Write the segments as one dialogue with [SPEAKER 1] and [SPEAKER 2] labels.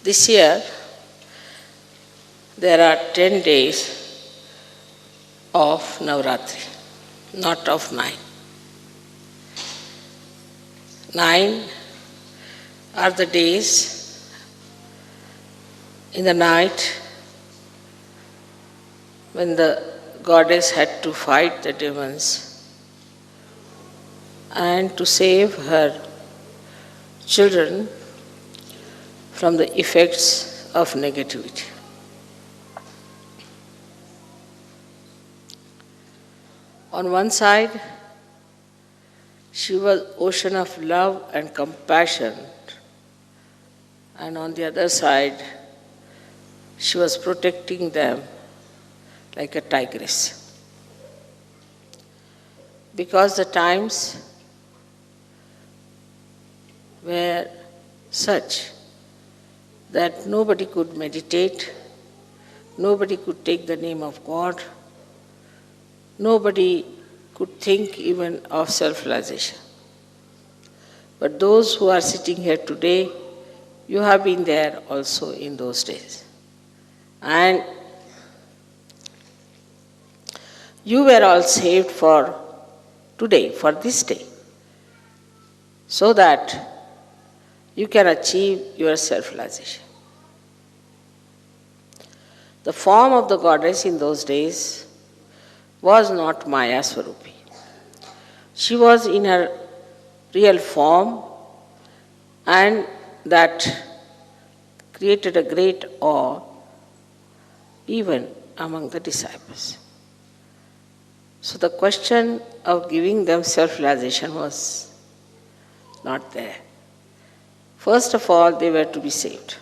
[SPEAKER 1] This year, there are 10 days of Navratri, not of 9. 9 are the days in the night when the goddess had to fight the demons and to save her children from the effects of negativity. On one side, she was ocean of love and compassion, and on the other side, she was protecting them like a tigress. Because the times were such that nobody could meditate, nobody could take the name of God, nobody could think even of self-realization. But those who are sitting here today, you have been there also in those days. And you were all saved for today, for this day, so that you can achieve your self-realization. The form of the goddess in those days was not Maya Swarupi. She was in her real form, and that created a great awe even among the disciples. So the question of giving them self-realization was not there. First of all, they were to be saved.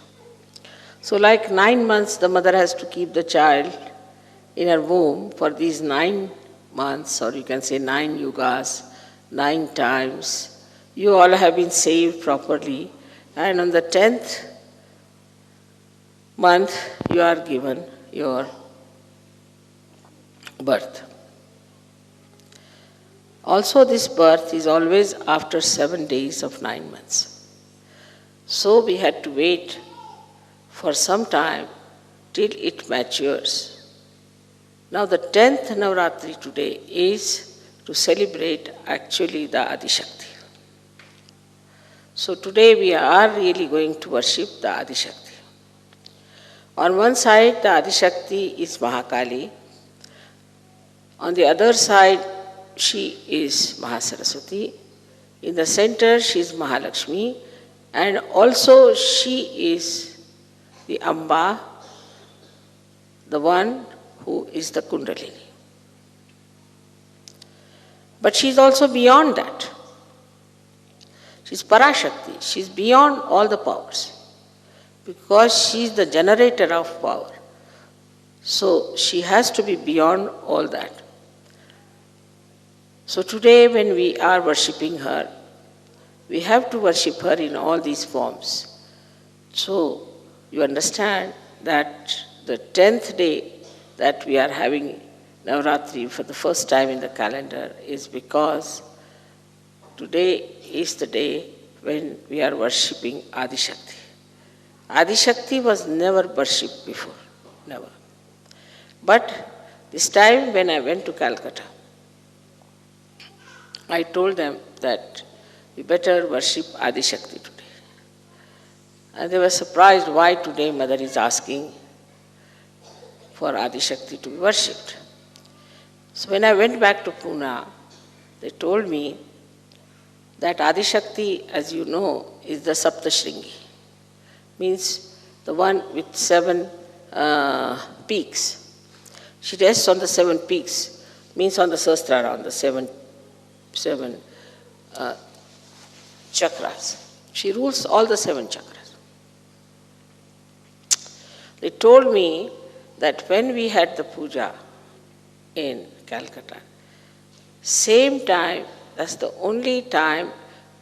[SPEAKER 1] So like 9 months, the mother has to keep the child in her womb for these 9 months, or you can say 9 yugas, 9 times. You all have been saved properly, and on the 10th month, you are given your birth. Also, this birth is always after 7 days of 9 months. So we had to wait for some time till it matures. Now the 10th Navratri today is to celebrate actually the Adi Shakti. So today we are really going to worship the Adi Shakti. On one side, the Adi Shakti is Mahakali. On the other side, she is Mahasaraswati. In the center, she is Mahalakshmi. And also she is the Amba, the one who is the Kundalini. But she is also beyond that. She is Parashakti. She is beyond all the powers, because she is the generator of power. So she has to be beyond all that. So today when we are worshipping her, we have to worship her in all these forms. So you understand that the 10th day that we are having Navratri for the first time in the calendar is because today is the day when we are worshipping Adi Shakti. Adi Shakti was never worshipped before, never. But this time when I went to Calcutta, I told them that we better worship Adi Shakti today. And they were surprised why today Mother is asking for Adi Shakti to be worshipped. So when I went back to Pune, they told me that Adi Shakti, as you know, is the Saptashringi. Means the one with 7 peaks. She rests on the 7 peaks, means on the Sahasrara, on the seven chakras. She rules all the 7 chakras. They told me that when we had the puja in Calcutta, same time, that's the only time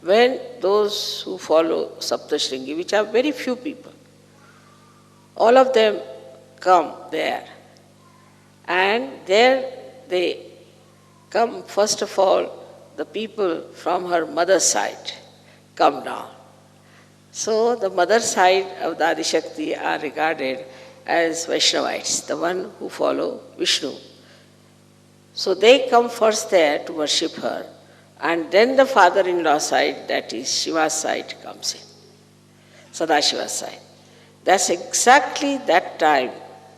[SPEAKER 1] when those who follow Saptashringi, which are very few people, all of them come there. And there they come, first of all, the people from her mother's side come down. So the mother side of the Adishakti are regarded as Vaishnavites, the one who follow Vishnu. So they come first there to worship her, and then the father-in-law side, that is Shiva's side, comes in, Sadashiva's side. That's exactly that time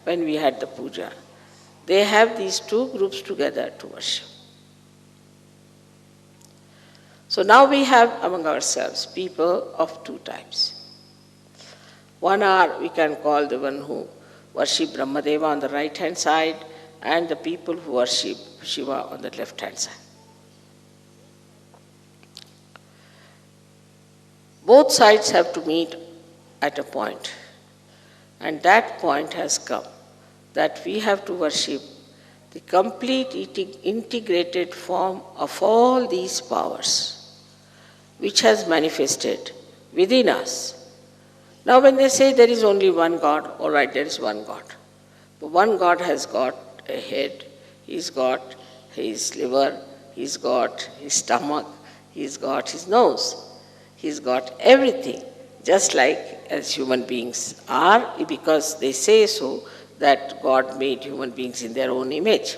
[SPEAKER 1] when we had the puja. They have these two groups together to worship. So now we have among ourselves people of two types. One are, we can call the one who worship Brahmadeva on the right hand side, and the people who worship Shiva on the left hand side. Both sides have to meet at a point, and that point has come, that we have to worship the complete integrated form of all these powers which has manifested within us. Now when they say there is only one God, all right, there is one God. But one God has got a head, he's got his liver, he's got his stomach, he's got his nose, he's got everything, just like as human beings are, because they say so, that God made human beings in their own image.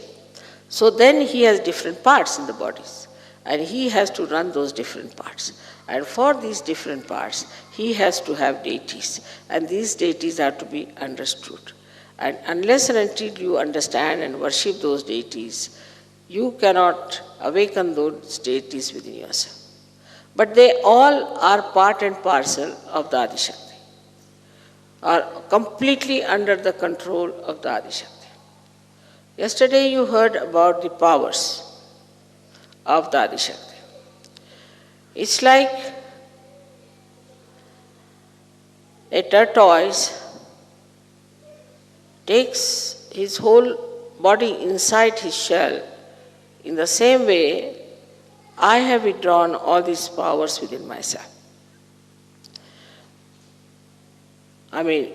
[SPEAKER 1] So then he has different parts in the bodies, and he has to run those different parts. And for these different parts, he has to have deities, and these deities are to be understood. And unless and until you understand and worship those deities, you cannot awaken those deities within yourself. But they all are part and parcel of the Adishakti, are completely under the control of the Adishakti. Yesterday you heard about the powers of the Adishakti. It's like a tortoise takes his whole body inside his shell. In the same way, I have withdrawn all these powers within myself. I mean,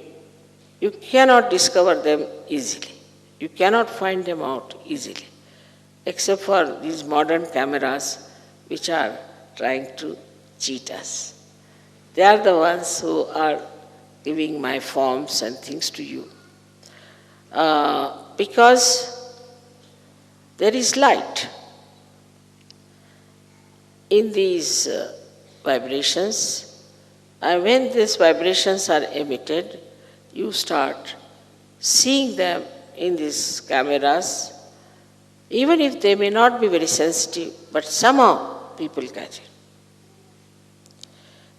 [SPEAKER 1] you cannot discover them easily. You cannot find them out easily, except for these modern cameras which are trying to cheat us. They are the ones who are giving my forms and things to you. Because there is light in these vibrations, and when these vibrations are emitted, you start seeing them in these cameras, even if they may not be very sensitive, but somehow people catch it.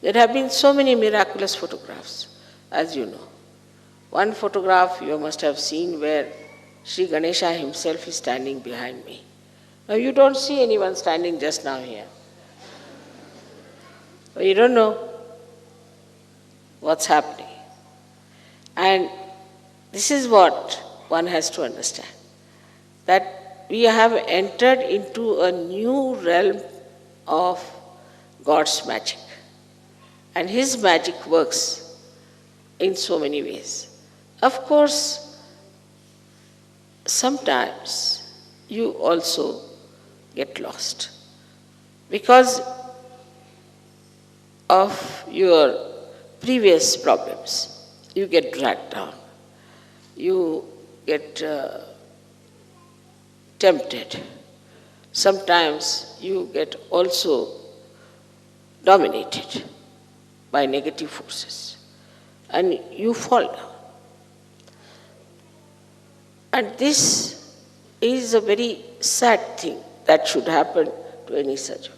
[SPEAKER 1] There have been so many miraculous photographs, as you know. One photograph you must have seen where Sri Ganesha himself is standing behind me. Now you don't see anyone standing just now here. You don't know what's happening. And this is what one has to understand, that we have entered into a new realm of God's magic. And his magic works in so many ways. Of course, sometimes you also get lost because of your previous problems. You get dragged down. You get tempted. Sometimes you get also dominated by negative forces, and you fall down. And this is a very sad thing that should happen to any such.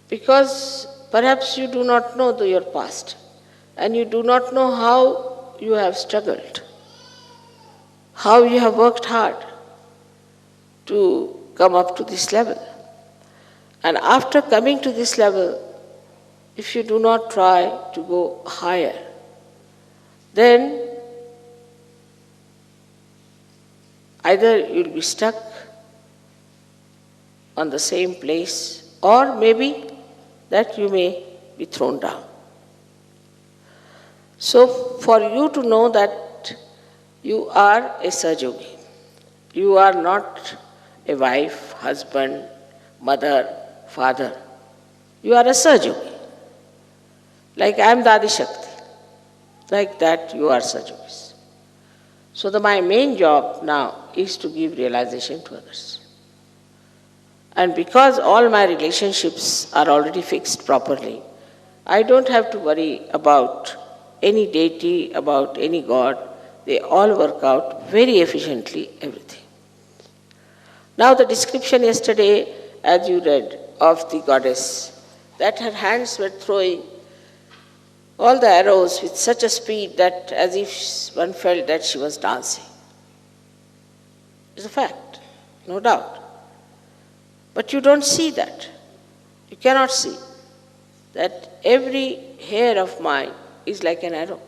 [SPEAKER 1] Because perhaps you do not know your past, and you do not know how you have struggled, how you have worked hard to come up to this level. And after coming to this level, if you do not try to go higher, then either you'll be stuck on the same place, or maybe that you may be thrown down. So for you to know that you are a Sahajogi, you are not a wife, husband, mother, father, you are a Sahajogi. Like I am the Adi Shakti. Like that you are Sajogis. So my main job now is to give realization to others. And because all my relationships are already fixed properly, I don't have to worry about any deity, about any god. They all work out very efficiently, everything. Now the description yesterday, as you read, of the goddess, that her hands were throwing all the arrows with such a speed that as if one felt that she was dancing. It's a fact, no doubt. But you don't see that. You cannot see that every hair of mine is like an arrow.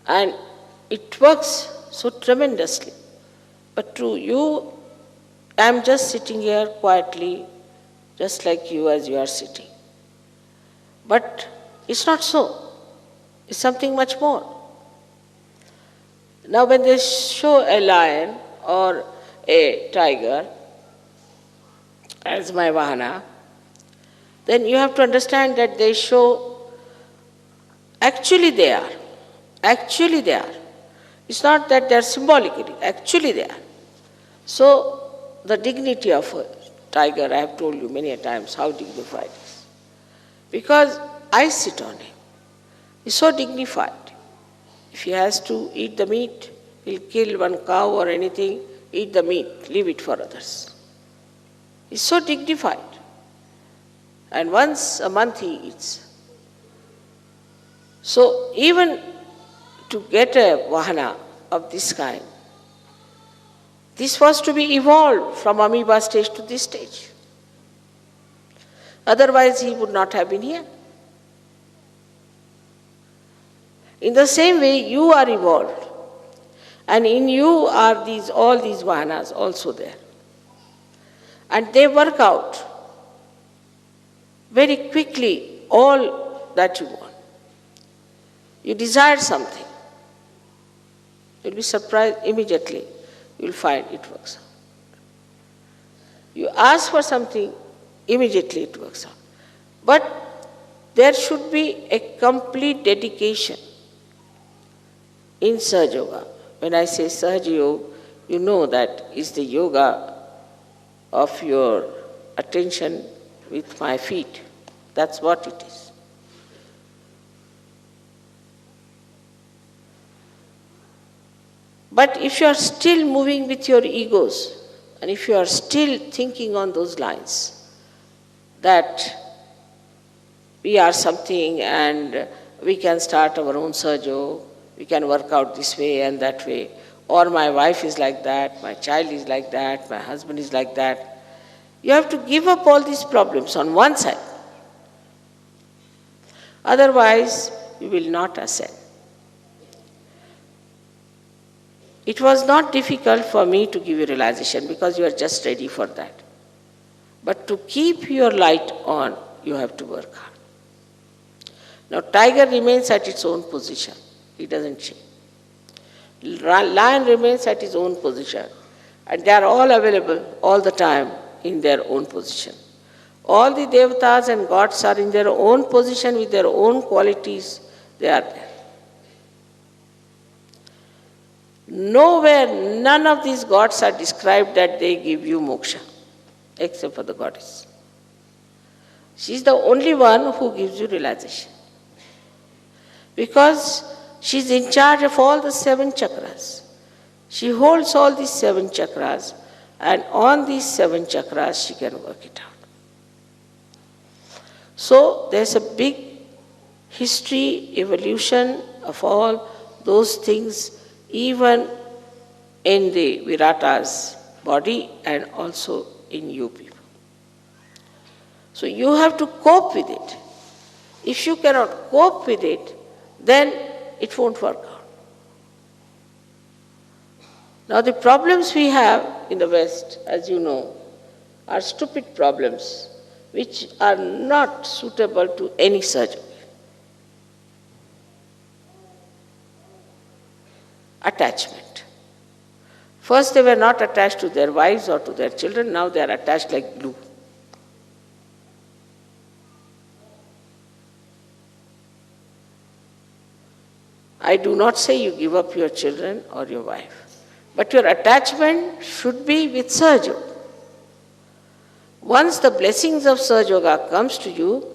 [SPEAKER 1] And it works so tremendously. But to you, I am just sitting here quietly, just like you as you are sitting. But it's not so. It's something much more. Now when they show a lion or a tiger as my vahana, then you have to understand that they show, actually they are. Actually they are. It's not that they are symbolically, actually they are. So the dignity of a tiger, I have told you many a times how dignified it is. Because I sit on him. He's so dignified. If he has to eat the meat, he'll kill one cow or anything, eat the meat, leave it for others. He's so dignified. And once a month he eats. So even to get a vahana of this kind, this was to be evolved from amoeba stage to this stage. Otherwise he would not have been here. In the same way, you are evolved. And in you are all these vahanas also there. And they work out very quickly all that you want. You desire something. You'll be surprised immediately. You'll find it works out. You ask for something, immediately it works out. But there should be a complete dedication in Sahaja Yoga. When I say Sahaja Yoga, you know that is the yoga of your attention with my feet. That's what it is. But if you are still moving with your egos, and if you are still thinking on those lines, that we are something and we can start our own Sahaja, we can work out this way and that way, or my wife is like that, my child is like that, my husband is like that. You have to give up all these problems on one side. Otherwise, you will not ascend. It was not difficult for me to give you realization because you are just ready for that. But to keep your light on, you have to work hard. Now, tiger remains at its own position. It doesn't change. Lion remains at his own position. And they are all available all the time in their own position. All the devatas and gods are in their own position with their own qualities. They are there. Nowhere, none of these gods are described that they give you moksha, except for the goddess. She is the only one who gives you realization. Because she is in charge of all the 7 chakras. She holds all these 7 chakras, and on these 7 chakras she can work it out. So there's a big history, evolution of all those things, even in the Virata's body and also in you people. So you have to cope with it. If you cannot cope with it, then it won't work out. Now the problems we have in the West, as you know, are stupid problems which are not suitable to any surgery. Attachment. First they were not attached to their wives or to their children, now they are attached like glue. I do not say you give up your children or your wife, but your attachment should be with Sahaja Yoga. Once the blessings of Sahaja Yoga comes to you,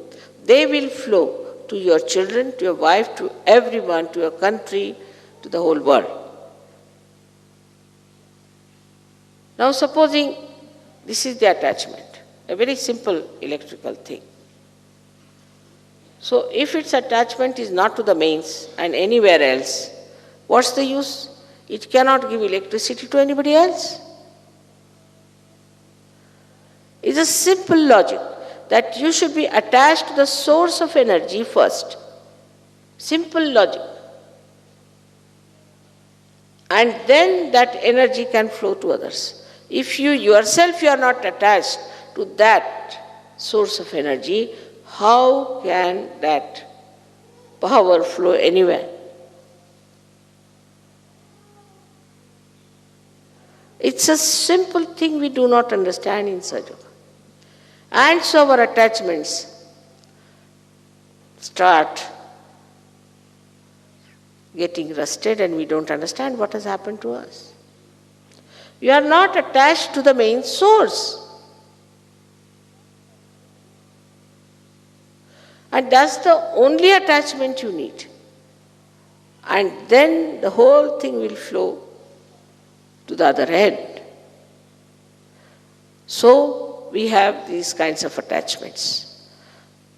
[SPEAKER 1] they will flow to your children, to your wife, to everyone, to your country, to the whole world. Now supposing this is the attachment, a very simple electrical thing. So if its attachment is not to the mains and anywhere else, what's the use? It cannot give electricity to anybody else. It's a simple logic that you should be attached to the source of energy first. Simple logic. And then that energy can flow to others. If you yourself are not attached to that source of energy, how can that power flow anywhere? It's a simple thing we do not understand in Sahaja Yoga. And so our attachments start getting rusted and we don't understand what has happened to us. We are not attached to the main source. And that's the only attachment you need. And then the whole thing will flow to the other end. So we have these kinds of attachments.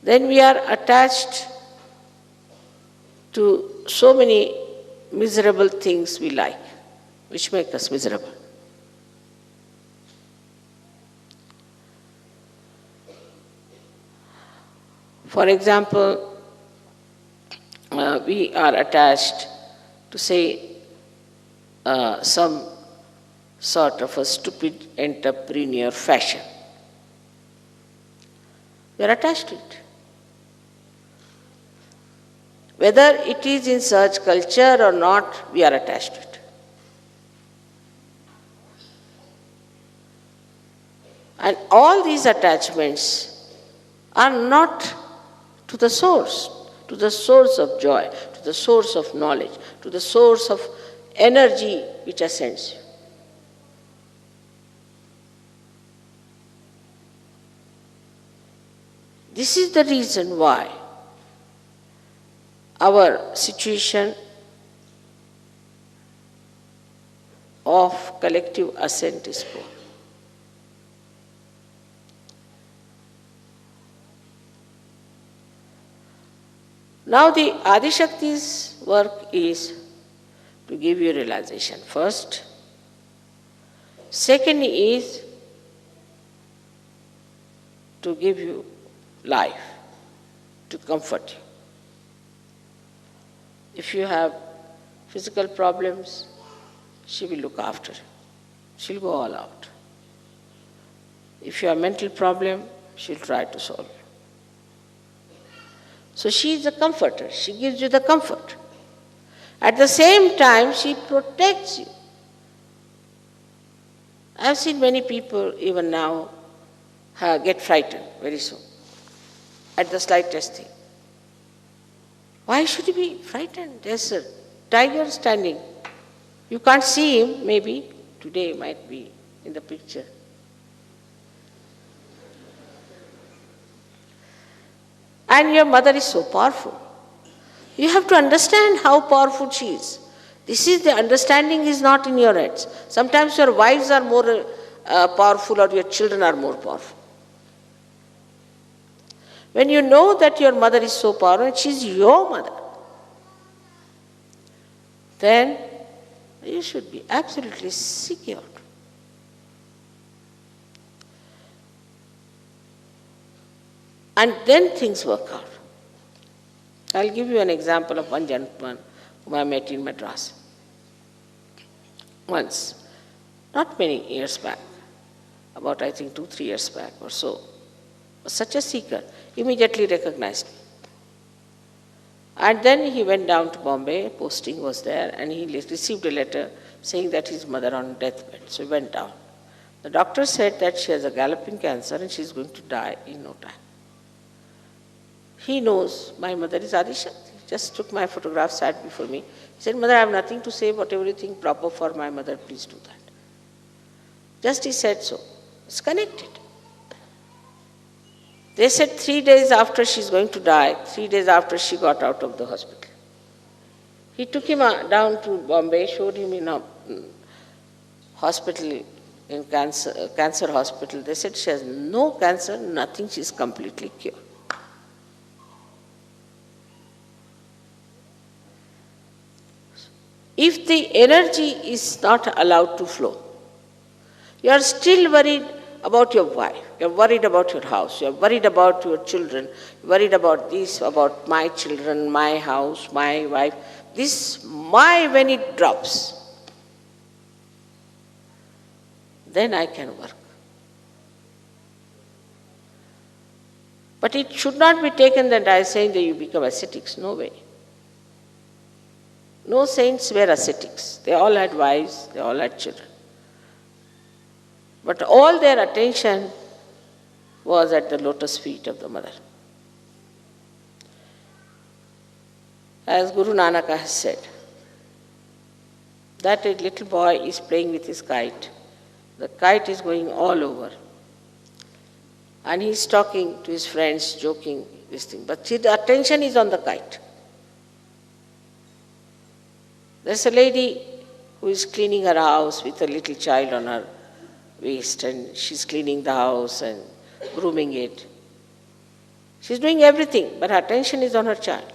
[SPEAKER 1] Then we are attached to so many miserable things we like, which make us miserable. For example, we are attached to, say, some sort of a stupid entrepreneur fashion. We are attached to it. Whether it is in such culture or not, we are attached to it. And all these attachments are not to the source of joy, to the source of knowledge, to the source of energy which ascends you. This is the reason why our situation of collective ascent is poor. Now the Adishakti's work is to give you realization first. Second is to give you life, to comfort you. If you have physical problems, she will look after you. She'll go all out. If you have mental problem, she'll try to solve it. So she is a comforter. She gives you the comfort. At the same time, she protects you. I have seen many people, even now, get frightened very soon at the slightest thing. Why should you be frightened? There's a tiger standing. You can't see him, maybe. Today might be in the picture. And your mother is so powerful. You have to understand how powerful she is. This is the understanding is not in your heads. Sometimes your wives are more powerful or your children are more powerful. When you know that your mother is so powerful and she is your mother, then you should be absolutely secure. And then things work out. I'll give you an example of one gentleman whom I met in Madras. Once, not many years back, about I think 2-3 years back or so, was such a seeker, immediately recognized me. And then he went down to Bombay, posting was there, and he received a letter saying that his mother on deathbed. So he went down. The doctor said that she has a galloping cancer and she's going to die in no time. He knows my mother is Adishakti, just took my photograph, sat before me. He said, Mother, I have nothing to say, whatever you think proper for my mother, please do that. Just he said so. It's connected. They said 3 days after she's going to die, 3 days after she got out of the hospital. He took him down to Bombay, showed him in a hospital, in cancer hospital. They said she has no cancer, nothing, she's completely cured. If the energy is not allowed to flow, you are still worried about your wife, you are worried about your house, you are worried about your children, you are worried about this, about my children, my house, my wife. This my, when it drops, then I can work. But it should not be taken that I am saying that you become ascetics. No way. No saints were ascetics. They all had wives, they all had children. But all their attention was at the lotus feet of the mother. As Guru Nanak has said, that a little boy is playing with his kite. The kite is going all over. And he is talking to his friends, joking, this thing. But see, the attention is on the kite. There's a lady who is cleaning her house with a little child on her waist, and she's cleaning the house and grooming it. She's doing everything, but her attention is on her child.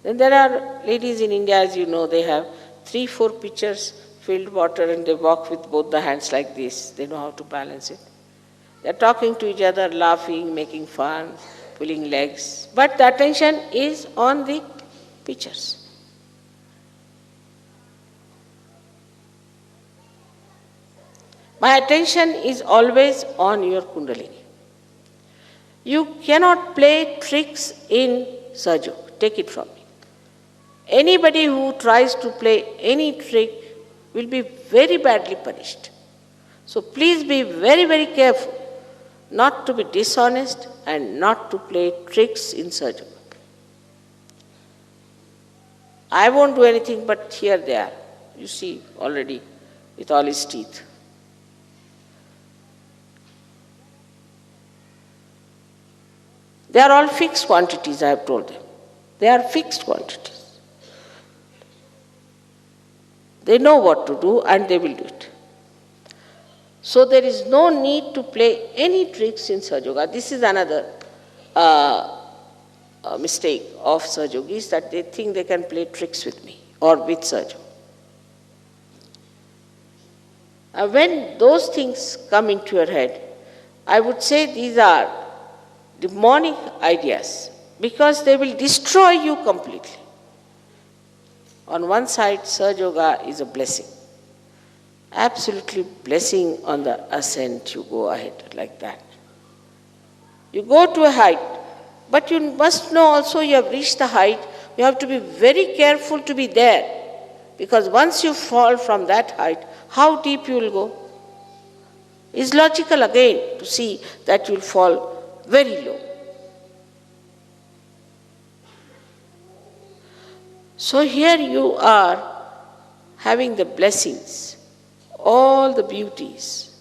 [SPEAKER 1] Then there are ladies in India, as you know, they have 3-4 pitchers filled water and they walk with both the hands like this. They know how to balance it. They're talking to each other, laughing, making fun, pulling legs. But the attention is on the pitchers. My attention is always on your Kundalini. You cannot play tricks in Sajog. Take it from me. Anybody who tries to play any trick will be very badly punished. So please be very, very careful not to be dishonest and not to play tricks in Sajog. I won't do anything, but here they are. You see already with all his teeth. They are all fixed quantities, I have told them. They are fixed quantities. They know what to do and they will do it. So there is no need to play any tricks in Sahaja. This is another mistake of Sahajogis, that they think they can play tricks with me or with Sahaja. When those things come into your head, I would say these are demonic ideas, because they will destroy you completely. On one side, Sahaja Yoga is a blessing. Absolutely blessing on the ascent, you go ahead like that. You go to a height, but you must know also you have reached the height, you have to be very careful to be there, because once you fall from that height, how deep you will go? It's logical again to see that you will fall very low. So here you are having the blessings, all the beauties,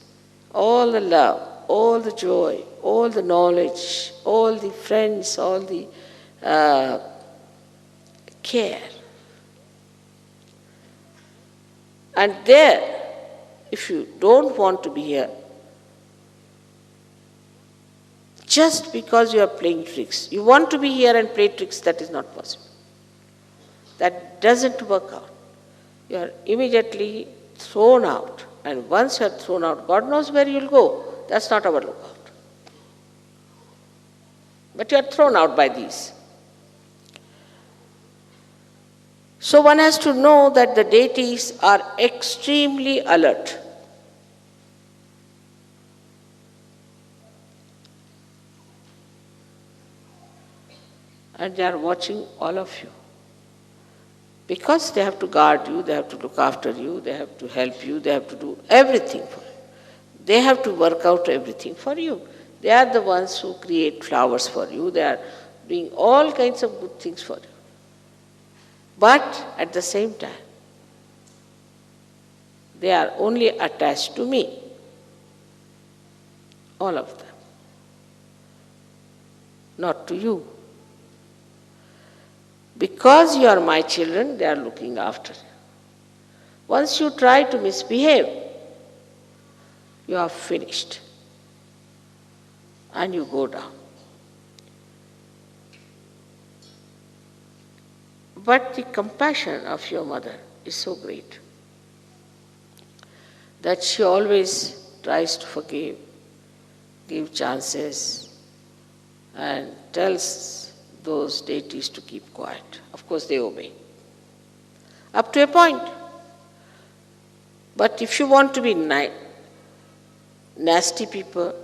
[SPEAKER 1] all the love, all the joy, all the knowledge, all the friends, all the care. And there, if you don't want to be here, just because you are playing tricks, you want to be here and play tricks, that is not possible. That doesn't work out. You are immediately thrown out. And once you are thrown out, God knows where you will go. That's not our lookout. But you are thrown out by these. So one has to know that the deities are extremely alert. And they are watching all of you. Because they have to guard you, they have to look after you, they have to help you, they have to do everything for you. They have to work out everything for you. They are the ones who create flowers for you, they are doing all kinds of good things for you. But at the same time, they are only attached to me, all of them, not to you. Because you are my children, they are looking after you. Once you try to misbehave, you are finished and you go down. But the compassion of your mother is so great that she always tries to forgive, give chances, and tells those deities to keep quiet. Of course, they obey. Up to a point. But if you want to be nasty people,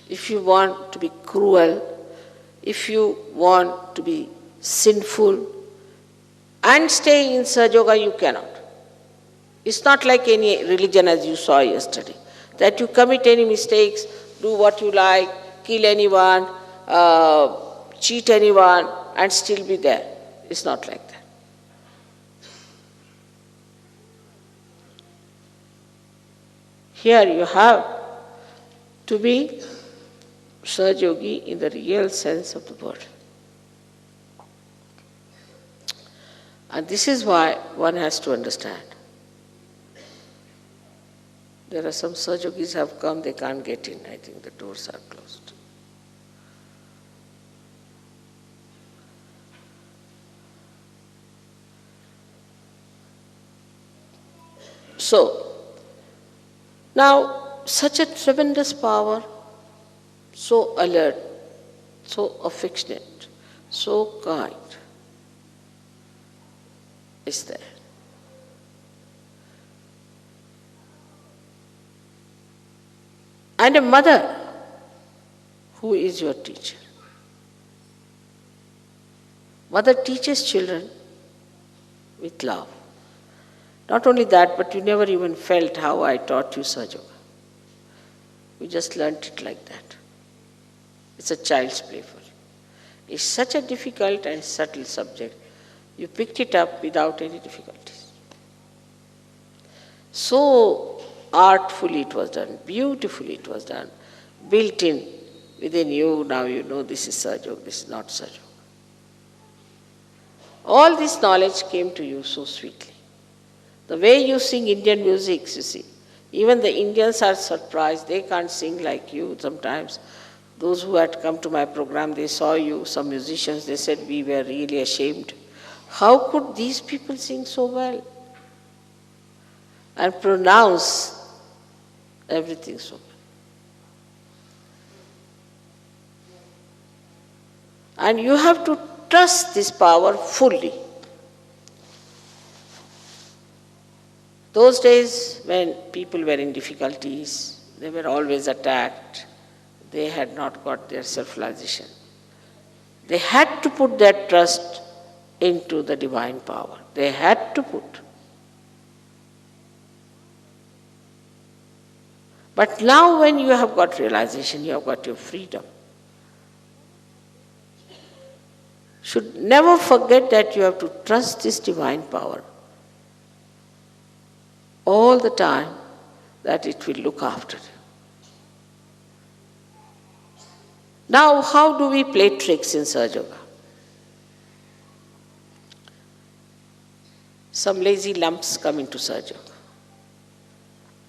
[SPEAKER 1] if you want to be cruel, if you want to be sinful, and stay in Sahaja Yoga, you cannot. It's not like any religion as you saw yesterday, that you commit any mistakes, do what you like, kill anyone, cheat anyone, and still be there. It's not like that. Here you have to be Sahaja Yogi in the real sense of the word. And this is why one has to understand. There are some Sahaja Yogis have come, they can't get in. I think the doors are closed. So, now such a tremendous power, so alert, so affectionate, so kind, is there. And a mother who is your teacher. Mother teaches children with love. Not only that, but you never even felt how I taught you Sahaja Yoga. You just learnt it like that. It's a child's playful. It's such a difficult and subtle subject. You picked it up without any difficulties. So artfully it was done, beautifully it was done, built in within you. Now you know this is Sahaja Yoga, this is not Sahaja Yoga. All this knowledge came to you so sweetly. The way you sing Indian music, you see, even the Indians are surprised. They can't sing like you sometimes. Those who had come to my program, they saw you, some musicians, they said, we were really ashamed. How could these people sing so well and pronounce everything so well? And you have to trust this power fully. Those days when people were in difficulties, they were always attacked, they had not got their self-realization. They had to put their trust into the divine power. They had to put. But now when you have got realization, you have got your freedom. Should never forget that you have to trust this divine power all the time, that it will look after you. Now, how do we play tricks in Sahaja Yoga? Some lazy lumps come into Sahaja Yoga.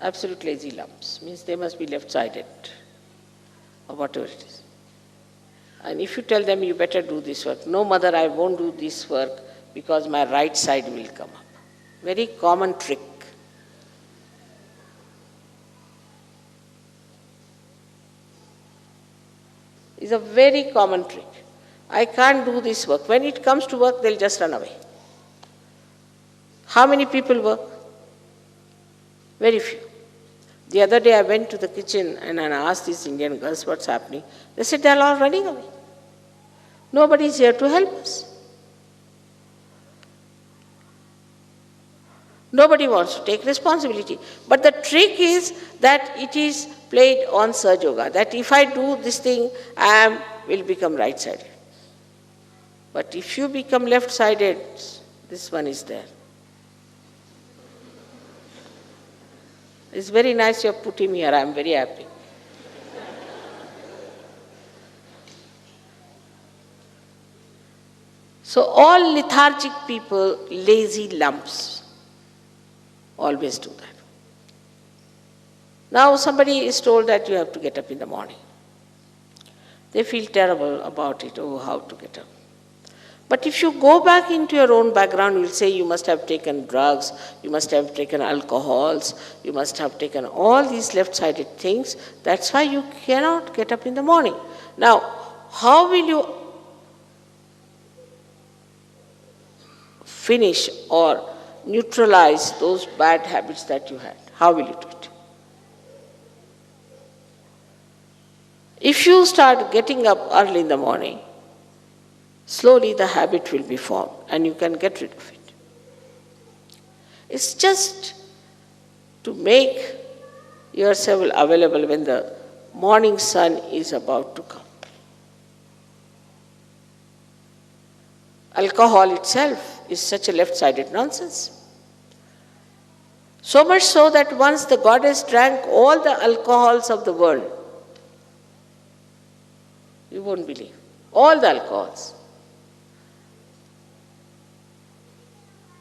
[SPEAKER 1] Absolute lazy lumps, means they must be left-sided, or whatever it is. And if you tell them, you better do this work, no mother, I won't do this work because my right side will come up. Very common trick. It's a very common trick. I can't do this work. When it comes to work, they'll just run away. How many people work? Very few. The other day I went to the kitchen and I asked these Indian girls what's happening. They said they're all running away. Nobody is here to help us. Nobody wants to take responsibility. But the trick is that it is played on Sahaja Yoga, that if I do this thing, I will become right-sided. But if you become left-sided, this one is there. It's very nice you have put him here. I am very happy. So all lethargic people, lazy lumps, always do that. Now somebody is told that you have to get up in the morning. They feel terrible about it. Oh, how to get up. But if you go back into your own background, you will say you must have taken drugs, you must have taken alcohols, you must have taken all these left-sided things. That's why you cannot get up in the morning. Now, how will you finish or neutralize those bad habits that you had? How will you do it? If you start getting up early in the morning, slowly the habit will be formed and you can get rid of it. It's just to make yourself available when the morning sun is about to come. Alcohol itself is such a left-sided nonsense. So much so that once the goddess drank all the alcohols of the world, you won't believe, all the alcohols.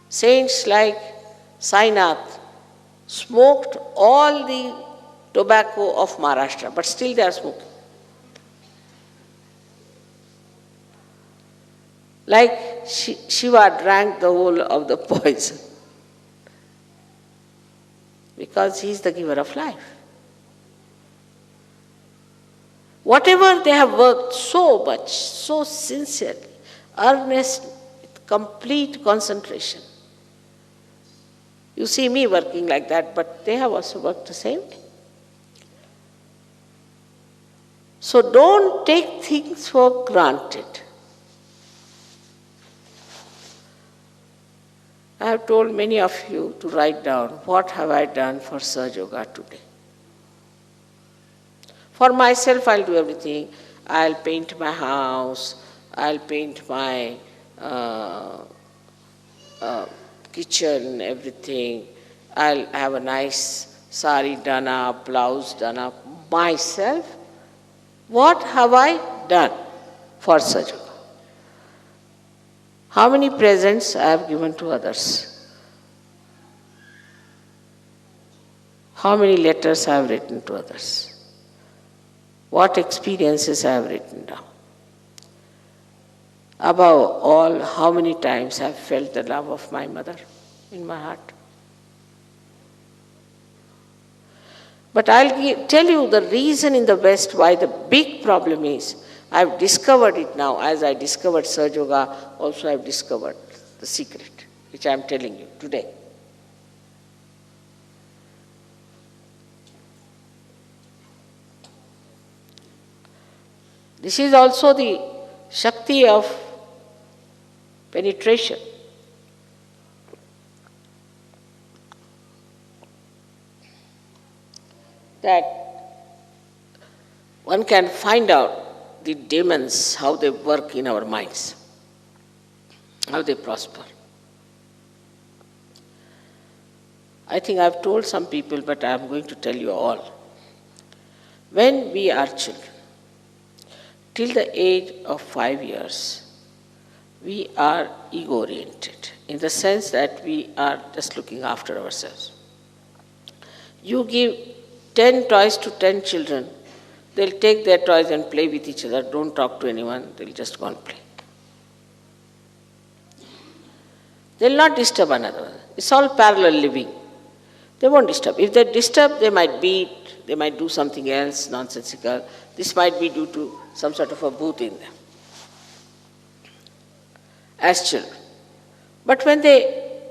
[SPEAKER 1] Saints like Sainath smoked all the tobacco of Maharashtra, but still they are smoking. Like Shiva drank the whole of the poison because he is the giver of life. Whatever they have worked so much, so sincerely, earnest, with complete concentration. You see me working like that, but they have also worked the same way. So don't take things for granted. I have told many of you to write down, what have I done for Sahaja Yoga today? For myself, I'll do everything. I'll paint my house, I'll paint my kitchen, everything. I'll have a nice sari done up, blouse done up. Myself, what have I done for Sahaja Yoga? How many presents I have given to others? How many letters I have written to others? What experiences I have written down? Above all, how many times I have felt the love of my mother in my heart? But I'll tell you the reason in the West why the big problem is. I've discovered it now. As I discovered Sahaja Yoga, also I've discovered the secret, which I'm telling you today. This is also the Shakti of penetration. That one can find out the demons, how they work in our minds, how they prosper. I think I've told some people, but I'm going to tell you all. When we are children, till the age of 5 years, we are ego-oriented, in the sense that we are just looking after ourselves. You give 10 toys to 10 children, they'll take their toys and play with each other, don't talk to anyone, they'll just go and play. They'll not disturb another. It's all parallel living. They won't disturb. If they disturb, they might beat, they might do something else nonsensical. This might be due to some sort of a booth in them as children. But when they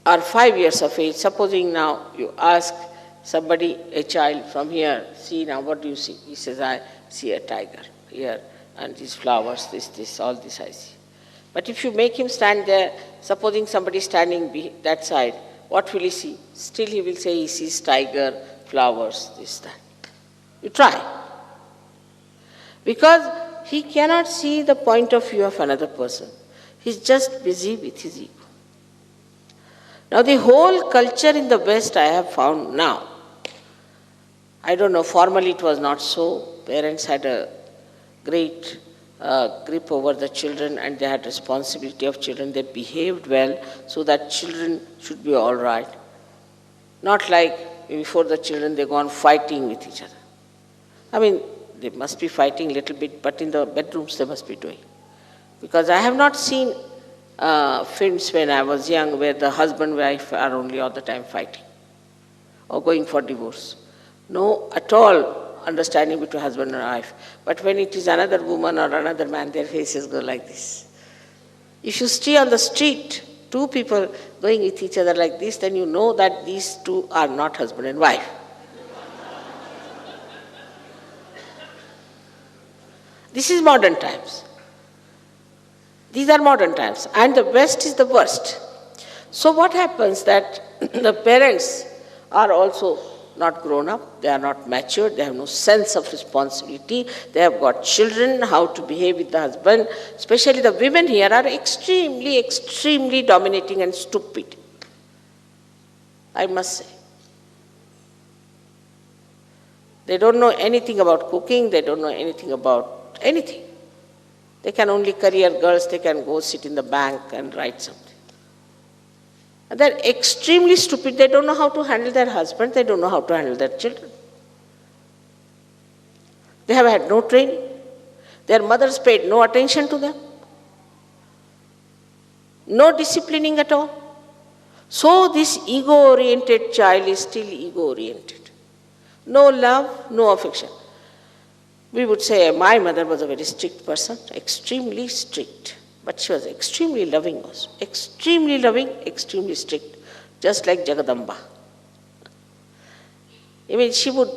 [SPEAKER 1] are 5 years of age, supposing now you ask somebody, a child from here, see now, what do you see? He says, I see a tiger here and these flowers, this, all this I see. But if you make him stand there, supposing somebody standing that side, what will he see? Still he will say he sees tiger, flowers, this, that. You try. Because he cannot see the point of view of another person. He's just busy with his ego. Now the whole culture in the West I have found now, I don't know, formally it was not so. Parents had a great grip over the children and they had responsibility of children. They behaved well so that children should be all right. Not like before the children they go on fighting with each other. I mean, they must be fighting a little bit, but in the bedrooms they must be doing. Because I have not seen films when I was young where the husband and wife are only all the time fighting or going for divorce. No, at all understanding between husband and wife. But when it is another woman or another man, their faces go like this. If you see on the street two people going with each other like this, then you know that these two are not husband and wife. This is modern times. These are modern times. And the West is the worst. So what happens that the parents are also not grown up, they are not matured, they have no sense of responsibility, they have got children, how to behave with the husband. Especially the women here are extremely, extremely dominating and stupid, I must say. They don't know anything about cooking, they don't know anything about anything. They can only career girls, they can go sit in the bank and write something. And they're extremely stupid, they don't know how to handle their husband, they don't know how to handle their children. They have had no training. Their mothers paid no attention to them. No disciplining at all. So this ego-oriented child is still ego-oriented. No love, no affection. We would say my mother was a very strict person, extremely strict. But she was extremely loving also. Extremely loving, extremely strict. Just like Jagadamba. I mean, she would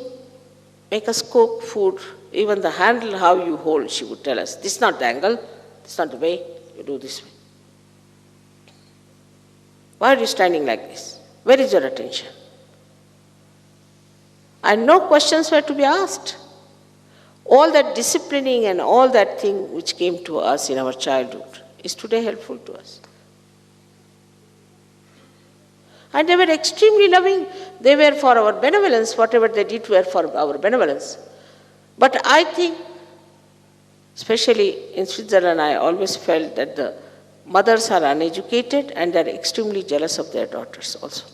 [SPEAKER 1] make us cook food. Even the handle, how you hold, she would tell us. This is not the angle. This is not the way. You do this way. Why are you standing like this? Where is your attention? And no questions were to be asked. All that disciplining and all that thing which came to us in our childhood is today helpful to us. And they were extremely loving. They were for our benevolence. Whatever they did were for our benevolence. But I think, especially in Switzerland, I always felt that the mothers are uneducated and they are extremely jealous of their daughters also.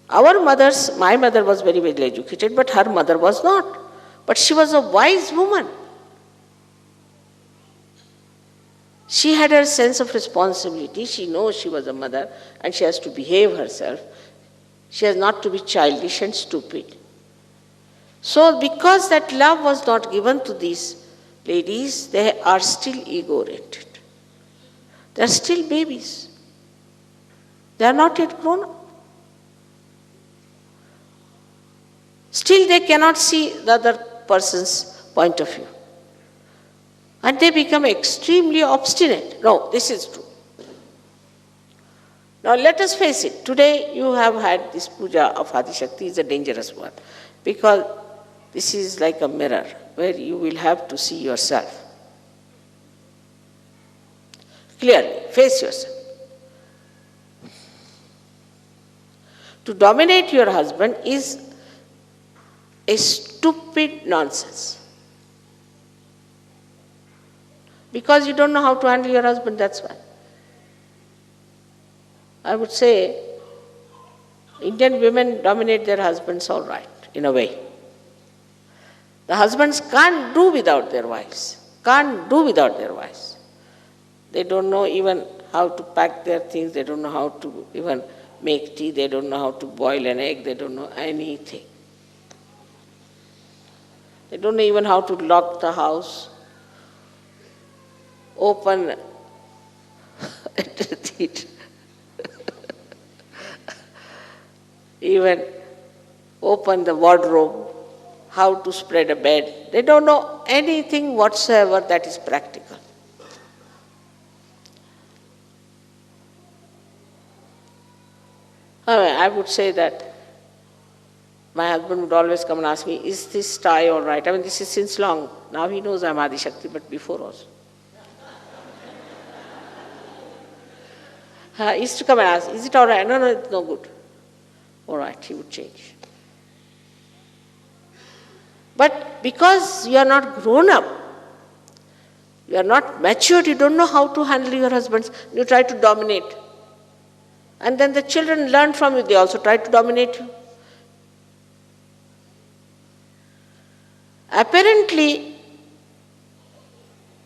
[SPEAKER 1] Our mothers, my mother was very well educated, but her mother was not. But she was a wise woman. She had her sense of responsibility. She knows she was a mother and she has to behave herself. She has not to be childish and stupid. So because that love was not given to these ladies, they are still ego-oriented. They are still babies. They are not yet grown up. Still they cannot see the other person's point of view. And they become extremely obstinate. No, this is true. Now let us face it. Today you have had this puja of Adi Shakti is a dangerous one. Because this is like a mirror where you will have to see yourself. Clearly, face yourself. To dominate your husband is a stupid nonsense. Because you don't know how to handle your husband, that's why. I would say Indian women dominate their husbands all right, in a way. The husbands can't do without their wives. Can't do without their wives. They don't know even how to pack their things, they don't know how to even make tea, they don't know how to boil an egg, they don't know anything. They don't know even how to lock the house, open even open the wardrobe, how to spread a bed. They don't know anything whatsoever that is practical. I would say that My husband would always come and ask me, is this tie all right? I mean, this is since long. Now he knows I'm Adi Shakti, but before also. He used to come and ask, is it all right? No, it's no good. All right, he would change. But because you are not grown up, you are not matured, you don't know how to handle your husbands, you try to dominate. And then the children learn from you, they also try to dominate you. Apparently,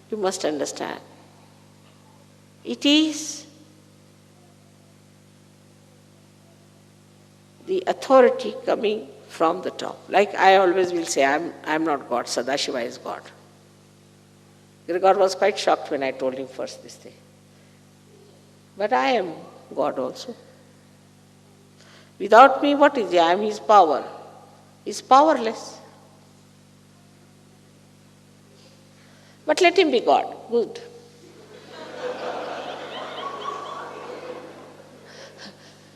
[SPEAKER 1] you must understand, it is the authority coming from the top. Like I always will say, I'm not God, Sadashiva is God. God was quite shocked when I told him first this thing. But I am God also. Without me, what is he? I am his power. He is powerless. But let him be God. Good.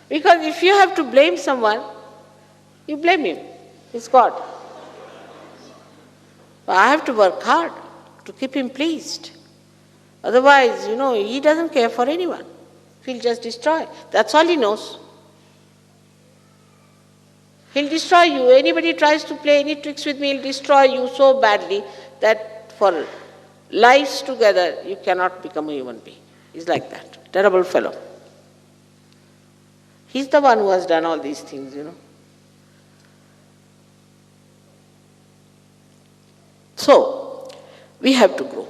[SPEAKER 1] Because if you have to blame someone, you blame him. He's God. But I have to work hard to keep him pleased. Otherwise, he doesn't care for anyone. He'll just destroy. That's all he knows. He'll destroy you. Anybody tries to play any tricks with me, he'll destroy you so badly that for lives together, you cannot become a human being. He's like that. Terrible fellow. He's the one who has done all these things, So, we have to grow.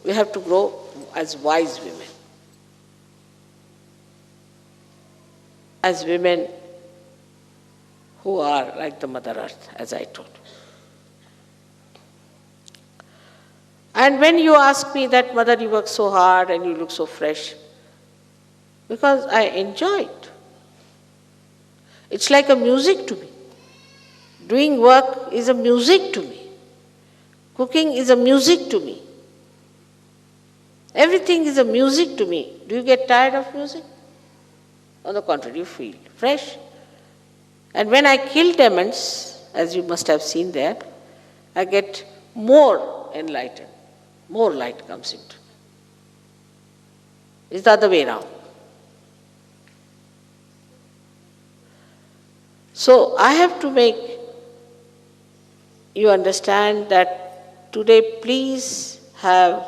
[SPEAKER 1] We have to grow as wise women. As women who are like the Mother Earth, as I told. And when you ask me that, Mother, you work so hard and you look so fresh, because I enjoy it. It's like a music to me. Doing work is a music to me. Cooking is a music to me. Everything is a music to me. Do you get tired of music? On the contrary, you feel fresh. And when I kill demons, as you must have seen there, I get more enlightened. More light comes into me. It's the other way around. So I have to make you understand that today please have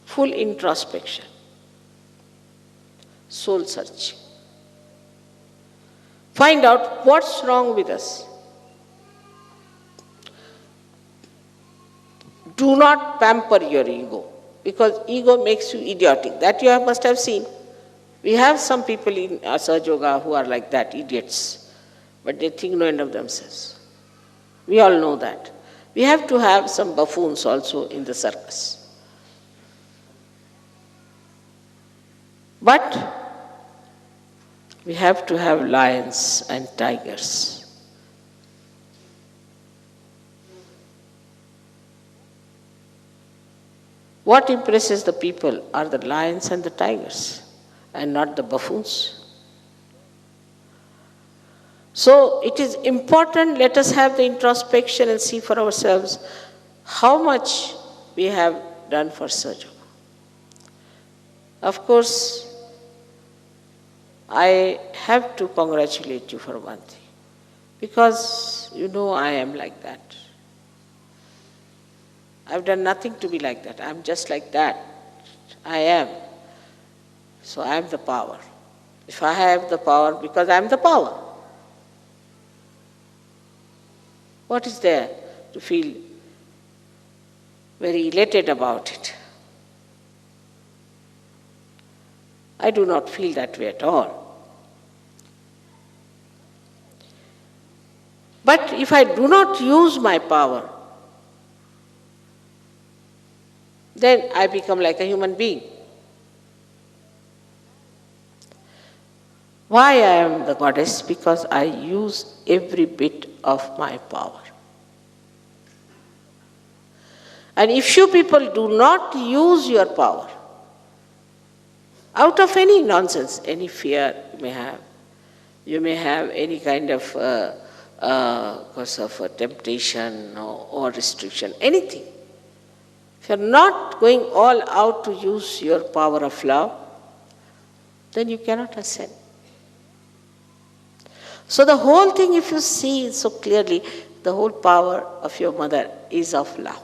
[SPEAKER 1] full introspection, soul searching. Find out what's wrong with us. Do not pamper your ego, because ego makes you idiotic. That you must have seen. We have some people in Asaj Yoga who are like that, idiots, but they think no end of themselves. We all know that. We have to have some buffoons also in the circus. But we have to have lions and tigers. What impresses the people are the lions and the tigers, and not the buffoons. So it is important, let us have the introspection and see for ourselves how much we have done for Sahaja. Of course, I have to congratulate you for one thing, because I am like that. I've done nothing to be like that. I'm just like that. I am. So I am the power. If I have the power, because I am the power. What is there to feel very elated about it? I do not feel that way at all. But if I do not use my power, then I become like a human being. Why I am the goddess? Because I use every bit of my power. And if you people do not use your power, out of any nonsense, any fear you may have, You may have any kind of cause of temptation or restriction, anything. If you're not going all out to use your power of love, then you cannot ascend. So the whole thing, if you see so clearly, the whole power of your mother is of love.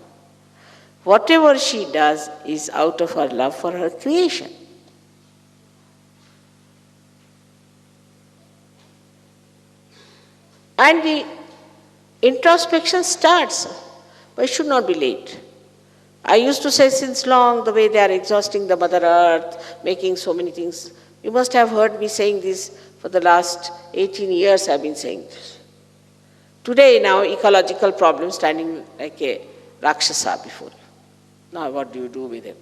[SPEAKER 1] Whatever she does is out of her love for her creation. And the introspection starts, but it should not be late. I used to say since long, the way they are exhausting the Mother Earth, making so many things. You must have heard me saying this for the last 18 years I've been saying this. Today now, ecological problems standing like a Rakshasa before you. Now what do you do with him?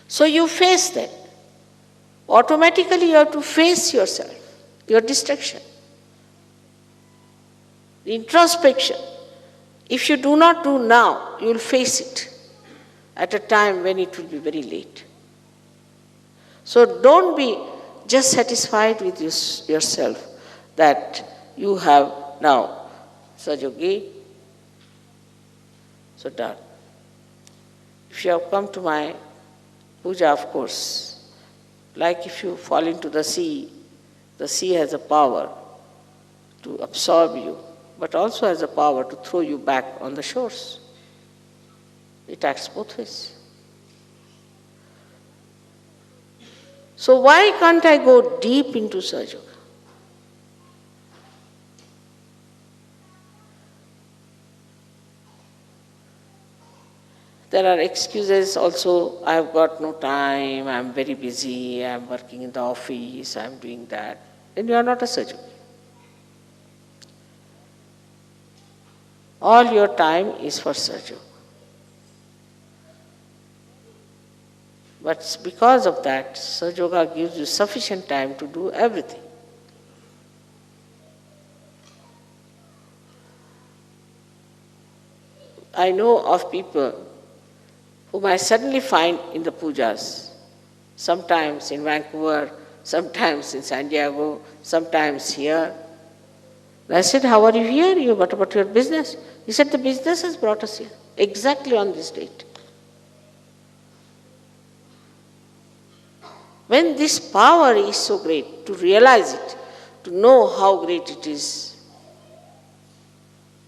[SPEAKER 1] So you face that. Automatically you have to face yourself, your destruction. The introspection. If you do not do now, you will face it at a time when it will be very late. So don't be just satisfied with yourself that you have now Sajogi, so done. If you have come to my puja, of course, like if you fall into the sea has a power to absorb you, but also has a power to throw you back on the shores. It acts both ways. So why can't I go deep into Sahaja? There are excuses also, I have got no time, I am very busy, I am working in the office, I am doing that. Then you are not a Sahaja. All your time is for Sahaja. But because of that, Sahaja gives you sufficient time to do everything. I know of people whom I suddenly find in the pujas, sometimes in Vancouver, sometimes in San Diego, sometimes here. And I said, how are you here? What about your business? He said, the business has brought us here, exactly on this date. When this power is so great, to realize it, to know how great it is,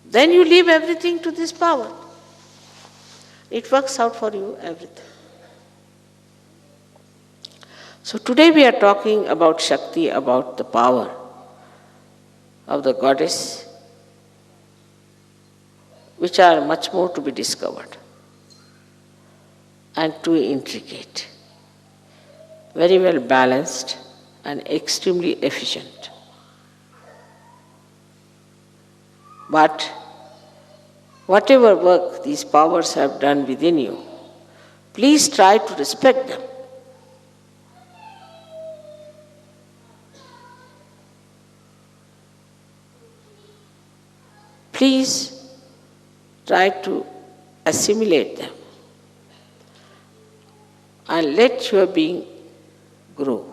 [SPEAKER 1] then you leave everything to this power. It works out for you everything. So today we are talking about Shakti, about the power of the goddess, which are much more to be discovered and too intricate, very well balanced and extremely efficient. But whatever work these powers have done within you, please try to respect them. Please try to assimilate them and let your being grow.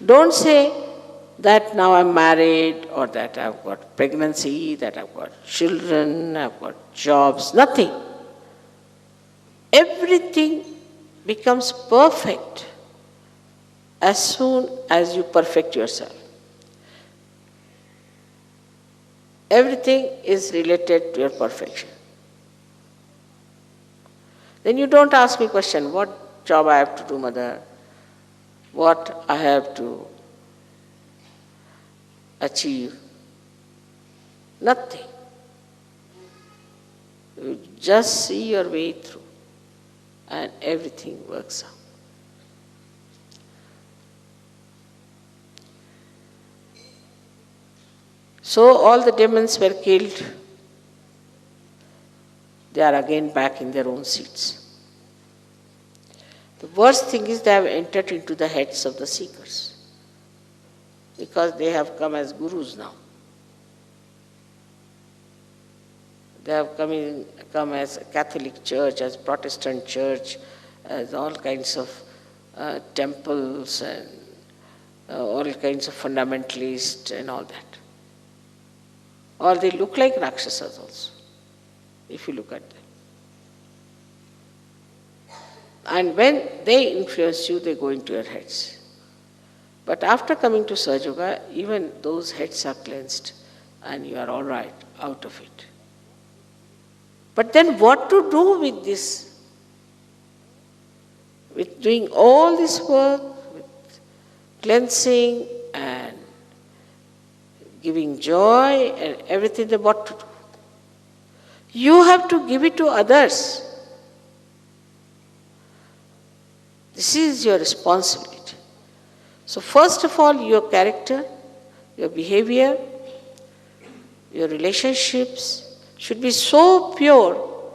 [SPEAKER 1] Don't say that now I'm married or that I've got pregnancy, that I've got children, I've got jobs, nothing. Everything becomes perfect as soon as you perfect yourself. Everything is related to your perfection. Then you don't ask me question, what job I have to do, mother? What I have to achieve? Nothing. You just see your way through and everything works out. So all the demons were killed. They are again back in their own seats. The worst thing is they have entered into the heads of the seekers, because they have come as gurus now. They have come as a Catholic church, as Protestant church, as all kinds of temples and all kinds of fundamentalists and all that. Or they look like Rakshasas also, if you look at them. And when they influence you, they go into your heads. But after coming to Sahaja Yoga, even those heads are cleansed and you are all right out of it. But then what to do with this? With doing all this work, with cleansing and giving joy and everything, then what to do? You have to give it to others. This is your responsibility. So first of all, your character, your behavior, your relationships should be so pure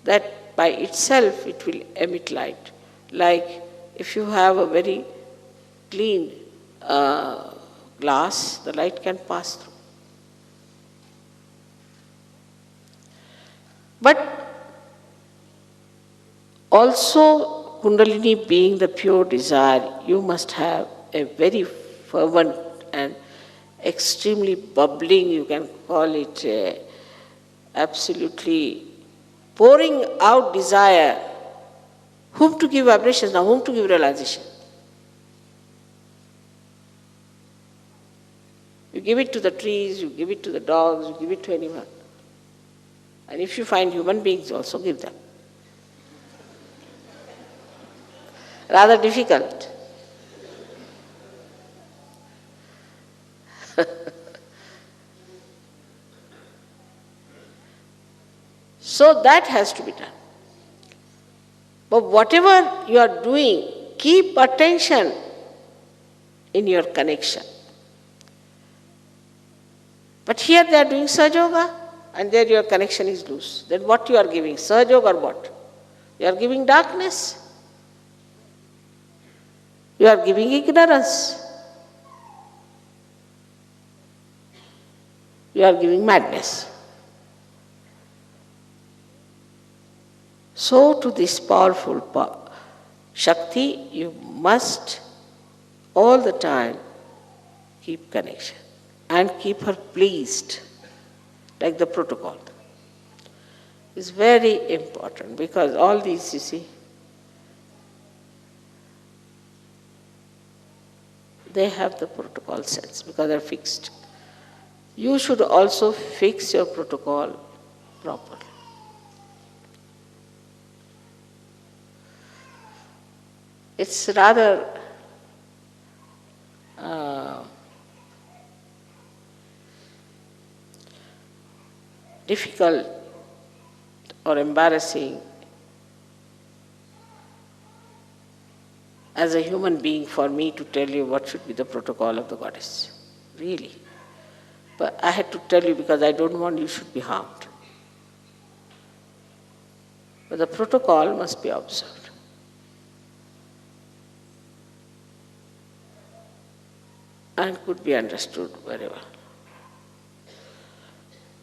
[SPEAKER 1] that by itself it will emit light. Like if you have a very clean glass, the light can pass through. But also, Kundalini being the pure desire, you must have a very fervent and extremely bubbling, you can call it absolutely pouring out desire. Whom to give vibrations now, whom to give realization? You give it to the trees, you give it to the dogs, you give it to anyone. And if you find human beings, also give them. Rather difficult. So that has to be done. But whatever you are doing, keep attention in your connection. But here they are doing Sahaja Yoga and there your connection is loose. Then what you are giving? Sahaja Yoga or what? You are giving darkness. You are giving ignorance. You are giving madness. So to this powerful Shakti, you must all the time keep connection and keep her pleased, like the protocol. It's very important because all these, you see, they have the protocol sense because they're fixed. You should also fix your protocol properly. It's rather difficult or embarrassing as a human being for me to tell you what should be the protocol of the goddess. Really. But I had to tell you because I don't want you should be harmed. But the protocol must be observed. And could be understood very well.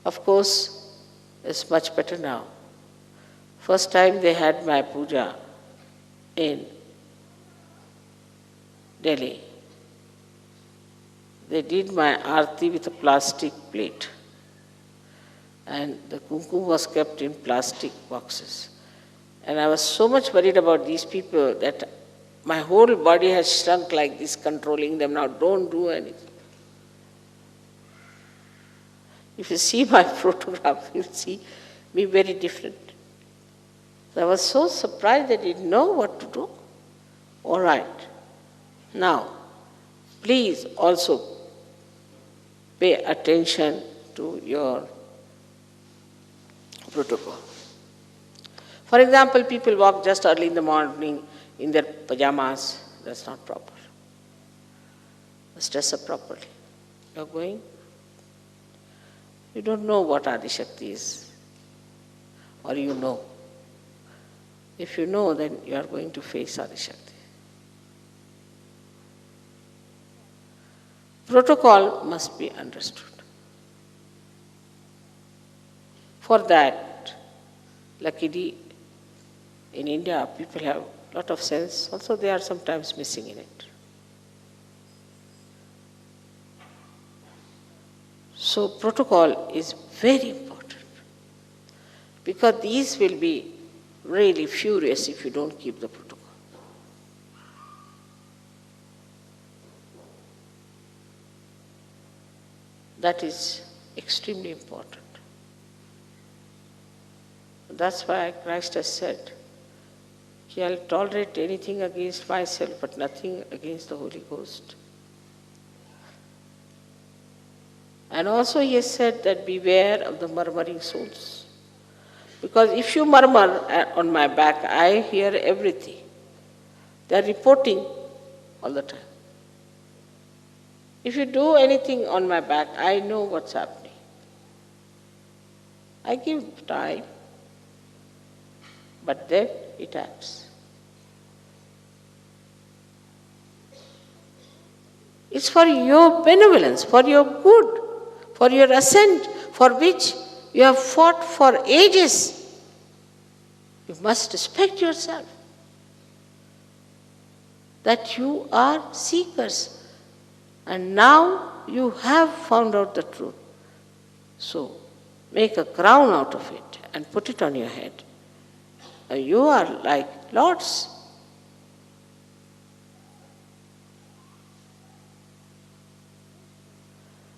[SPEAKER 1] Of course, it's much better now. First time they had my puja in Delhi. They did my arti with a plastic plate. And the kumkum was kept in plastic boxes. And I was so much worried about these people that my whole body has shrunk like this, controlling them. Now don't do anything. If you see my photograph, you'll see me very different. I was so surprised I didn't know what to do. All right. Now, please also pay attention to your protocol. For example, people walk just early in the morning in their pajamas. That's not proper. Dress up properly. You're going. You don't know what Adi Shakti is. Or you know. If you know, then you are going to face Adi Shakti. Protocol must be understood. For that, luckily, In India, people have a lot of sense, also they are sometimes missing in it. So protocol is very important, because these will be really furious if you don't keep the protocol. That is extremely important. That's why Christ has said, I'll tolerate anything against myself, but nothing against the Holy Ghost. And also he has said that beware of the murmuring souls. Because if you murmur on my back, I hear everything. They are reporting all the time. If you do anything on my back, I know what's happening. I give time, but then it acts. It's for your benevolence, for your good, for your ascent, for which you have fought for ages. You must respect yourself, that you are seekers. And now you have found out the truth. So make a crown out of it and put it on your head. You are like lords.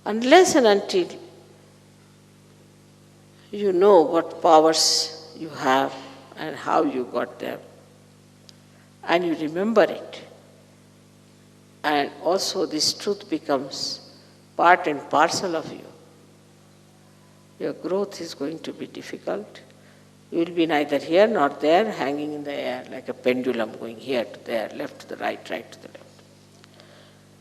[SPEAKER 1] Unless and until you know what powers you have and how you got them, and you remember it, and also this truth becomes part and parcel of you, your growth is going to be difficult. You will be neither here nor there, hanging in the air like a pendulum, going here to there, left to the right, right to the left.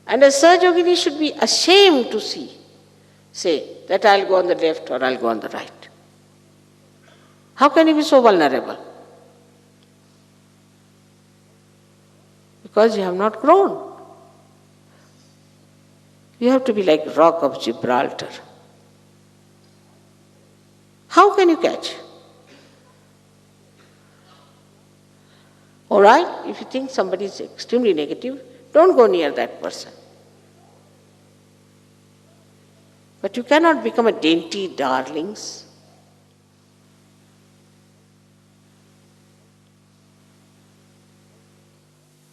[SPEAKER 1] And a Sahajogini should be ashamed to say that I'll go on the left or I'll go on the right. How can he be so vulnerable? Because you have not grown. You have to be like rock of Gibraltar. How can you catch? All right, if you think somebody is extremely negative, don't go near that person. But you cannot become a dainty darlings.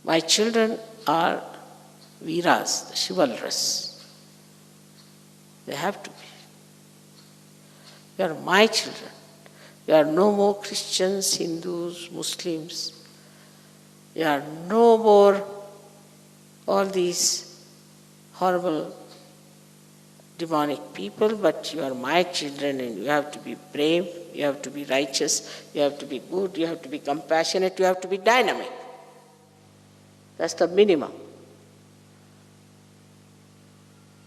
[SPEAKER 1] My children are Veeras, the chivalrous. They have to be. You are my children. You are no more Christians, Hindus, Muslims. You are no more all these horrible demonic people, but you are my children, and you have to be brave, you have to be righteous, you have to be good, you have to be compassionate, you have to be dynamic. That's the minimum.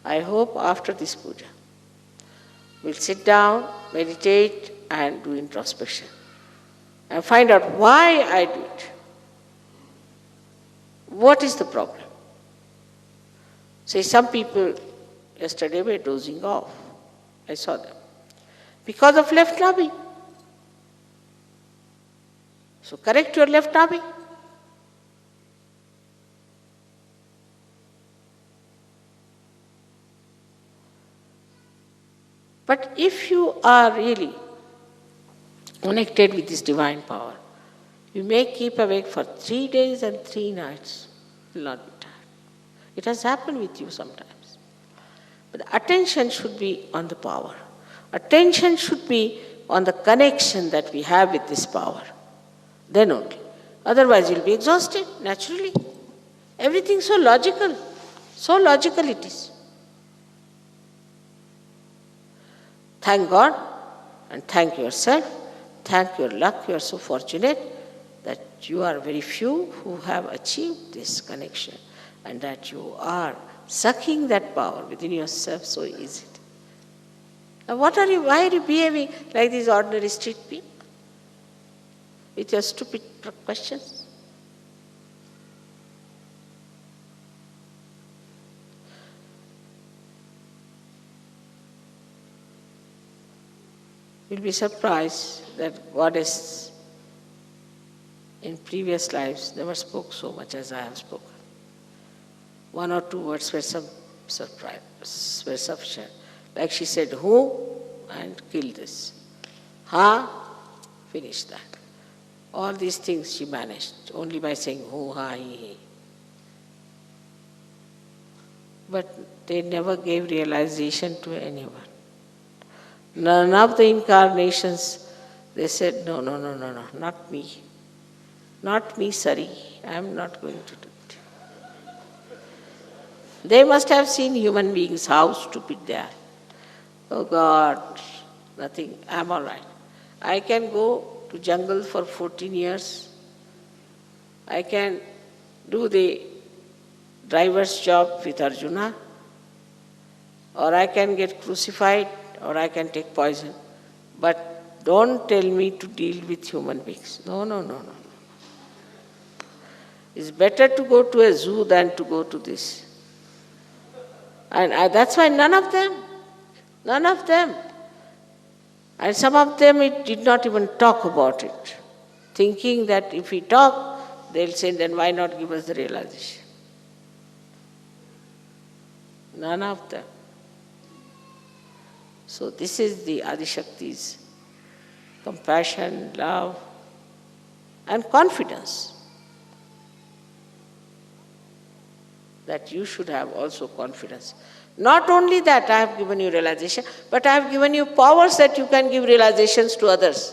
[SPEAKER 1] I hope after this puja, we'll sit down, meditate, and do introspection, and find out why I do it. What is the problem? Say, some people yesterday were dozing off. I saw them. Because of left nabi. So correct your left nabi. But if you are really connected with this divine power, you may keep awake for 3 days and 3 nights. You will not be tired. It has happened with you sometimes. But the attention should be on the power. Attention should be on the connection that we have with this power. Then only. Otherwise you'll be exhausted, naturally. Everything so logical. So logical it is. Thank God and thank yourself. Thank your luck. You are so fortunate that you are very few who have achieved this connection, and that you are sucking that power within yourself so easily. Now why are you behaving like these ordinary street people? With your stupid questions? You'll be surprised that Goddess in previous lives never spoke so much as I have spoken. One or two words were were sufficient. Like she said, who? And kill this. Ha? Finish that. All these things she managed only by saying who, ha, he. But they never gave realization to anyone. None of the incarnations, they said, no, not me. Not me, sorry, I am not going to do it. They must have seen human beings, how stupid they are. Oh God, nothing, I am all right. I can go to jungle for 14 years. I can do the driver's job with Arjuna, or I can get crucified, or I can take poison. But don't tell me to deal with human beings. No. It's better to go to a zoo than to go to this. And that's why none of them. And some of them it did not even talk about it, thinking that if we talk, they'll say, then why not give us the realization? None of them. So this is the Adishakti's compassion, love, and confidence. That you should have also confidence. Not only that I have given you realization, but I have given you powers that you can give realizations to others.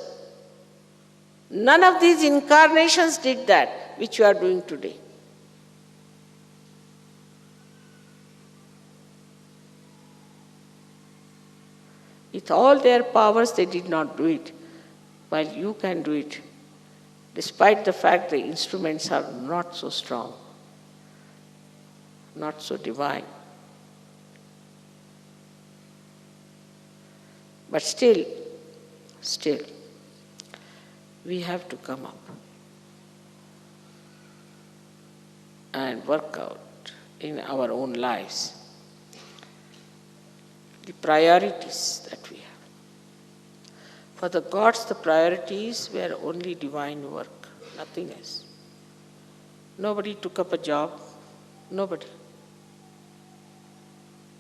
[SPEAKER 1] None of these incarnations did that, which you are doing today. With all their powers, they did not do it, while you can do it, despite the fact the instruments are not so strong, not so divine. But still, we have to come up and work out in our own lives the priorities that we have. For the gods, the priorities were only divine work, nothing else. Nobody took up a job, nobody.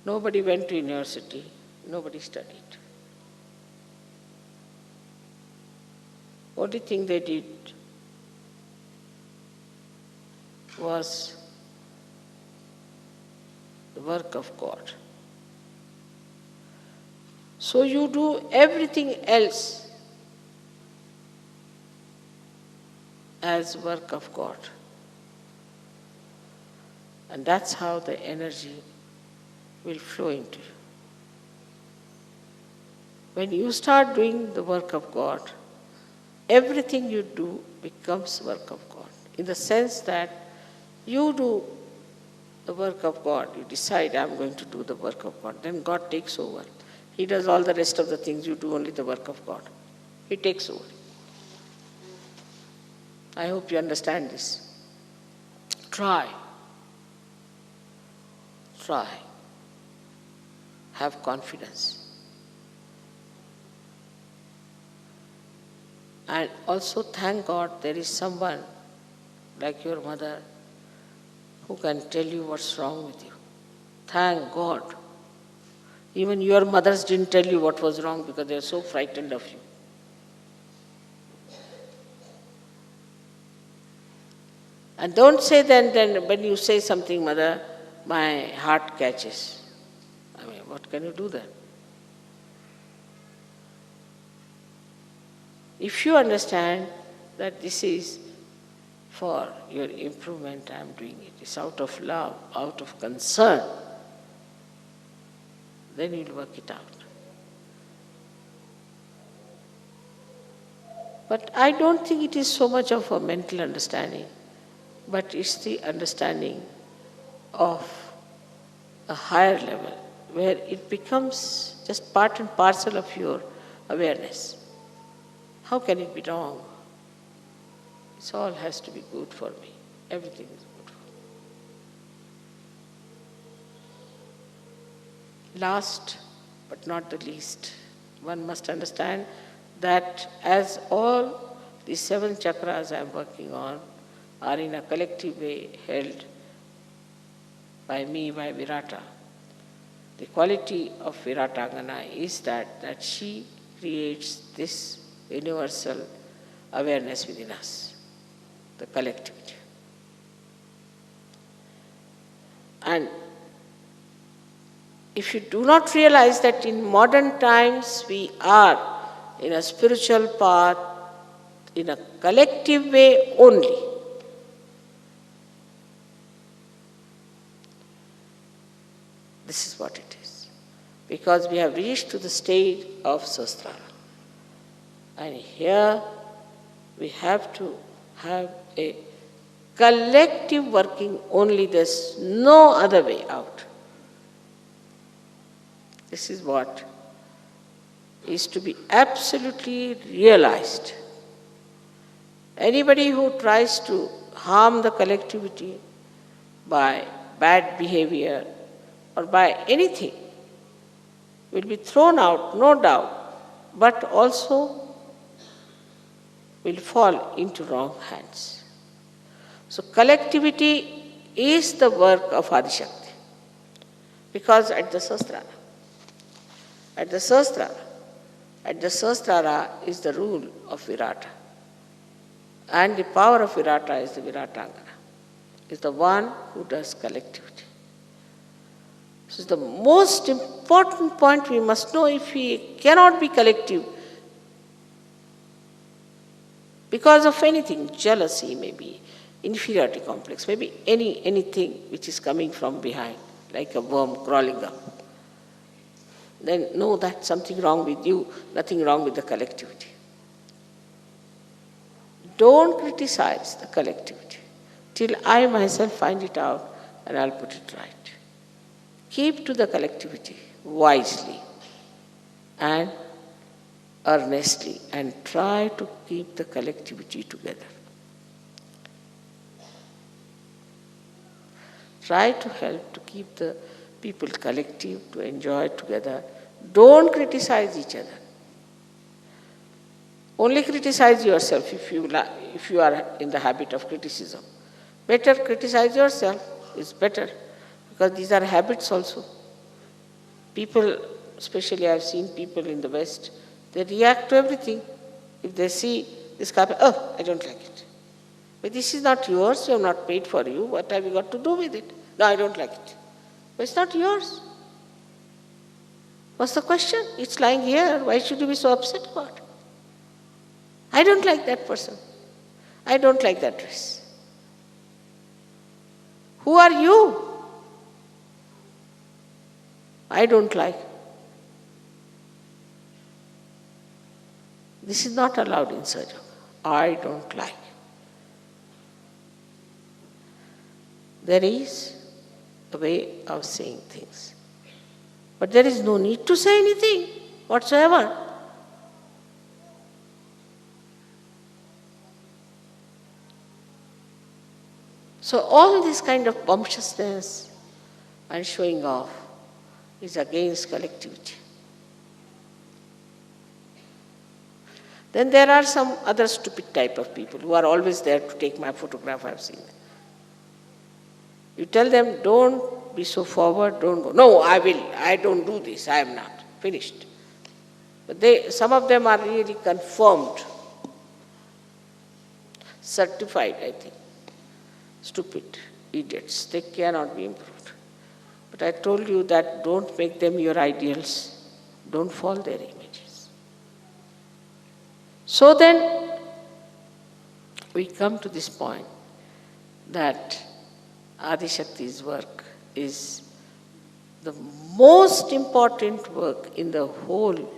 [SPEAKER 1] Nobody went to university, nobody studied. Only thing they did was the work of God. So you do everything else as work of God. And that's how the energy will flow into you. When you start doing the work of God, everything you do becomes work of God. In the sense that you do the work of God, you decide, I'm going to do the work of God, then God takes over. He does all the rest of the things, you do only the work of God. He takes over. I hope you understand this. Try. Have confidence. And also thank God there is someone like your mother who can tell you what's wrong with you. Thank God. Even your mothers didn't tell you what was wrong because they are so frightened of you. And don't say then when you say something, mother, my heart catches. I mean, what can you do then? If you understand that this is for your improvement, I am doing it. It's out of love, out of concern, then you'll work it out. But I don't think it is so much of a mental understanding, but it's the understanding of a higher level, where it becomes just part and parcel of your awareness. How can it be wrong? It all has to be good for me. Everything is good for me. Last but not the least, one must understand that as all these 7 chakras I am working on are in a collective way held by me, by Virata. The quality of Viratangana is that she creates this universal awareness within us, the collectivity. And if you do not realize that in modern times we are in a spiritual path in a collective way only, this is what it is. Because we have reached to the state of Sahasrara. And here we have to have a collective working only, there's no other way out. This is what is to be absolutely realized. Anybody who tries to harm the collectivity by bad behavior or by anything will be thrown out, no doubt, but also will fall into wrong hands. So collectivity is the work of Adishakti. Because at the Sahasrara is the rule of Virata. And the power of Virata is the Viratangana, is the one who does collectivity. This is the most important point we must know. If we cannot be collective because of anything, jealousy maybe, inferiority complex, maybe anything which is coming from behind, like a worm crawling up, then know that something wrong with you, nothing wrong with the collectivity. Don't criticize the collectivity till I myself find it out and I'll put it right. Keep to the collectivity wisely and earnestly and try to keep the collectivity together. Try to help to keep the people collective, to enjoy together. Don't criticize each other. Only criticize yourself if you are in the habit of criticism. Better criticize yourself is better, because these are habits also. People, especially I have seen people in the West, they react to everything. If they see this carpet, oh, I don't like it. But this is not yours, you have not paid for you, what have you got to do with it? No, I don't like it. But it's not yours. What's the question? It's lying here, why should you be so upset about it? I don't like that person. I don't like that dress. Who are you? I don't like. This is not allowed in Sahaja. I don't like. There is a way of saying things. But there is no need to say anything whatsoever. So all this kind of bumptiousness and showing off is against collectivity. Then there are some other stupid type of people who are always there to take my photograph, I have seen them. You tell them, don't be so forward, don't go. No, I don't do this, I am not. Finished. But some of them are really confirmed, certified, I think. Stupid idiots, they cannot be improved. But I told you that don't make them your ideals, don't fall their images. So then, we come to this point that Adishakti's work is the most important work in the whole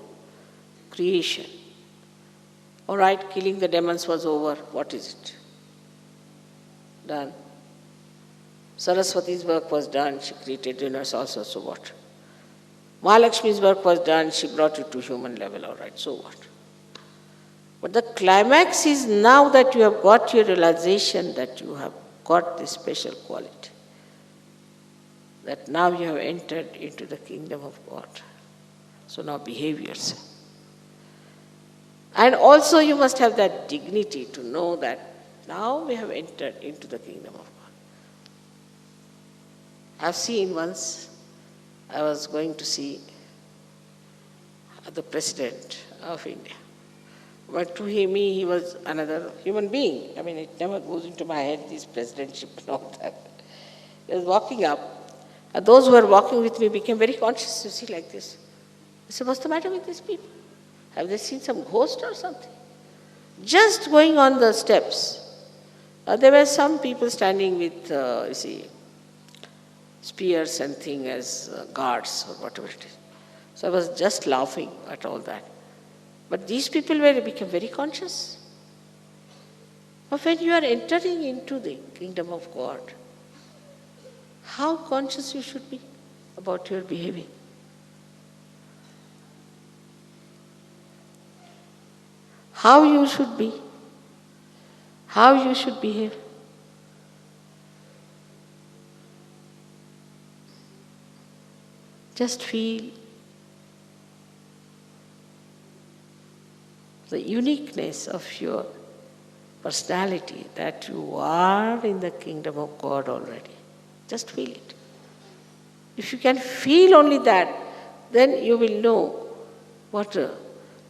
[SPEAKER 1] creation. All right, killing the demons was over, what is it? Done. Saraswati's work was done, she created universe also, so what? Mahalakshmi's work was done, she brought it to human level, all right, so what? But the climax is now that you have got your realization that you have got this special quality, that now you have entered into the kingdom of God. So now behave yourself. And also you must have that dignity to know that now we have entered into the kingdom of God. I've seen once, I was going to see the President of India. But to him, he was another human being. I mean, it never goes into my head, this presidentship and all that. He was walking up, and those who were walking with me became very conscious, you see, like this. I said, what's the matter with these people? Have they seen some ghost or something? Just going on the steps, there were some people standing with, you see, spears and things as guards or whatever it is. So I was just laughing at all that. But these people became very conscious. But when you are entering into the kingdom of God, how conscious you should be about your behaving. How you should be, how you should behave. Just feel the uniqueness of your personality, that you are in the kingdom of God already. Just feel it. If you can feel only that, then you will know what a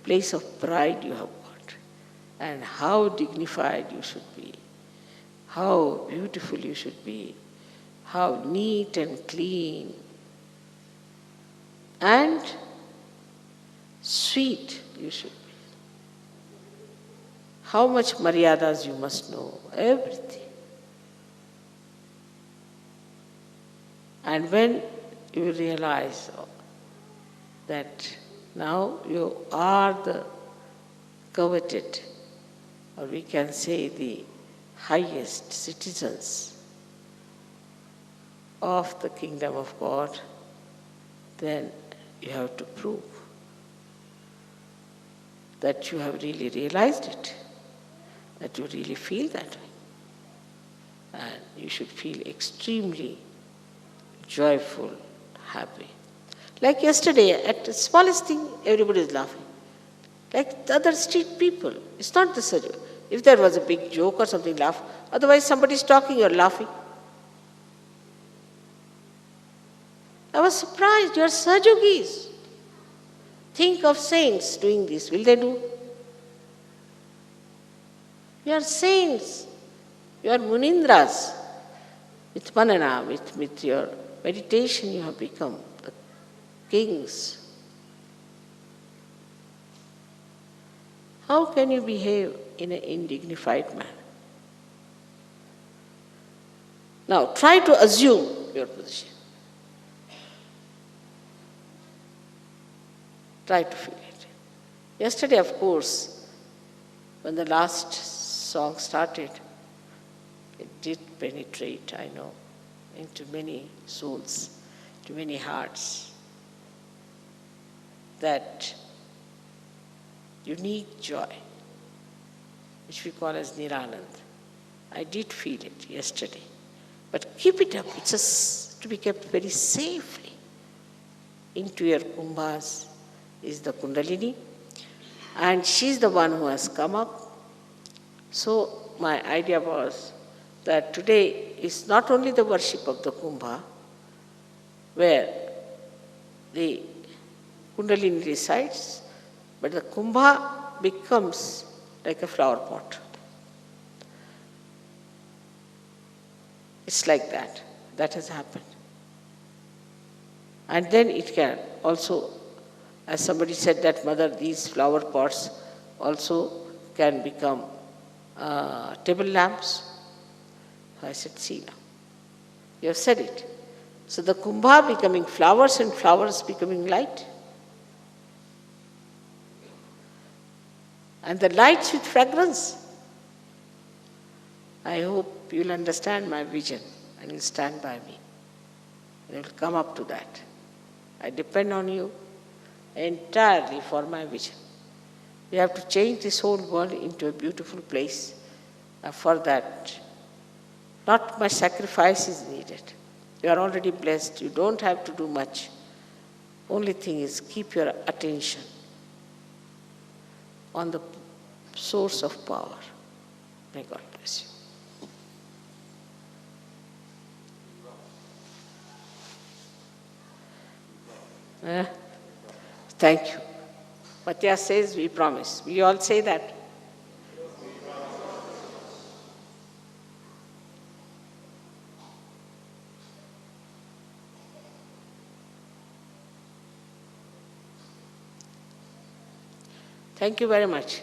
[SPEAKER 1] place of pride you have got and how dignified you should be, how beautiful you should be, how neat and clean and sweet you should be. How much maryadas you must know, everything. And when you realize that now you are the coveted, or we can say the highest citizens of the kingdom of God, then you have to prove that you have really realized it, that you really feel that way. And you should feel extremely joyful, happy. Like yesterday, at the smallest thing, everybody is laughing. Like the other street people. It's not the Sajo. If there was a big joke or something, laugh. Otherwise, somebody is talking, you're laughing. I was surprised, you're Sajogis. Think of saints doing this. Will they do? You are saints. You are Munindras. With manana, with your meditation, you have become the kings. How can you behave in an indignified manner? Now, try to assume your position. Try to feel it. Yesterday, of course, when the last song started, it did penetrate, I know, into many souls, to many hearts. That unique joy, which we call as Niranand. I did feel it yesterday. But keep it up. It's to be kept very safely. Into your kumbhas is the Kundalini, and she's the one who has come up. So my idea was that today is not only the worship of the kumbha, where the Kundalini resides, but the kumbha becomes like a flower pot. It's like that. That has happened. And then it can also, as somebody said that, Mother, these flower pots also can become table lamps. I said, see now, you have said it. So the kumbha becoming flowers and flowers becoming light. And the lights with fragrance. I hope you'll understand my vision and you'll stand by me. And you'll come up to that. I depend on you entirely for my vision. We have to change this whole world into a beautiful place. For that, not much sacrifice is needed. You are already blessed. You don't have to do much. Only thing is keep your attention on the source of power. May God bless you. Thank you. Matthias says we promise. We all say that. Thank you very much.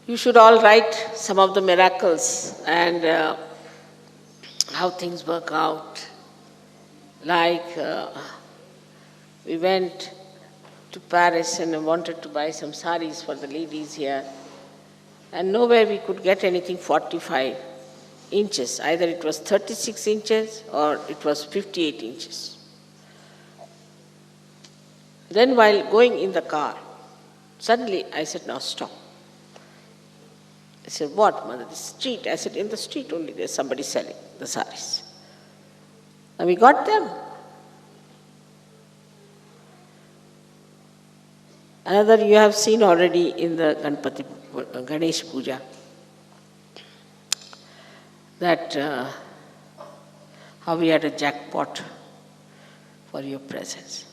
[SPEAKER 1] You should all write some of the miracles and how things work out. Like we went to Paris and wanted to buy some saris for the ladies here, and nowhere we could get anything 45 inches. Either it was 36 inches or it was 58 inches. Then while going in the car, suddenly I said, now stop. I said, what, mother, the street? I said, in the street only there's somebody selling the saris. And we got them. Another you have seen already in the Ganesh Puja, that how we had a jackpot for your presents.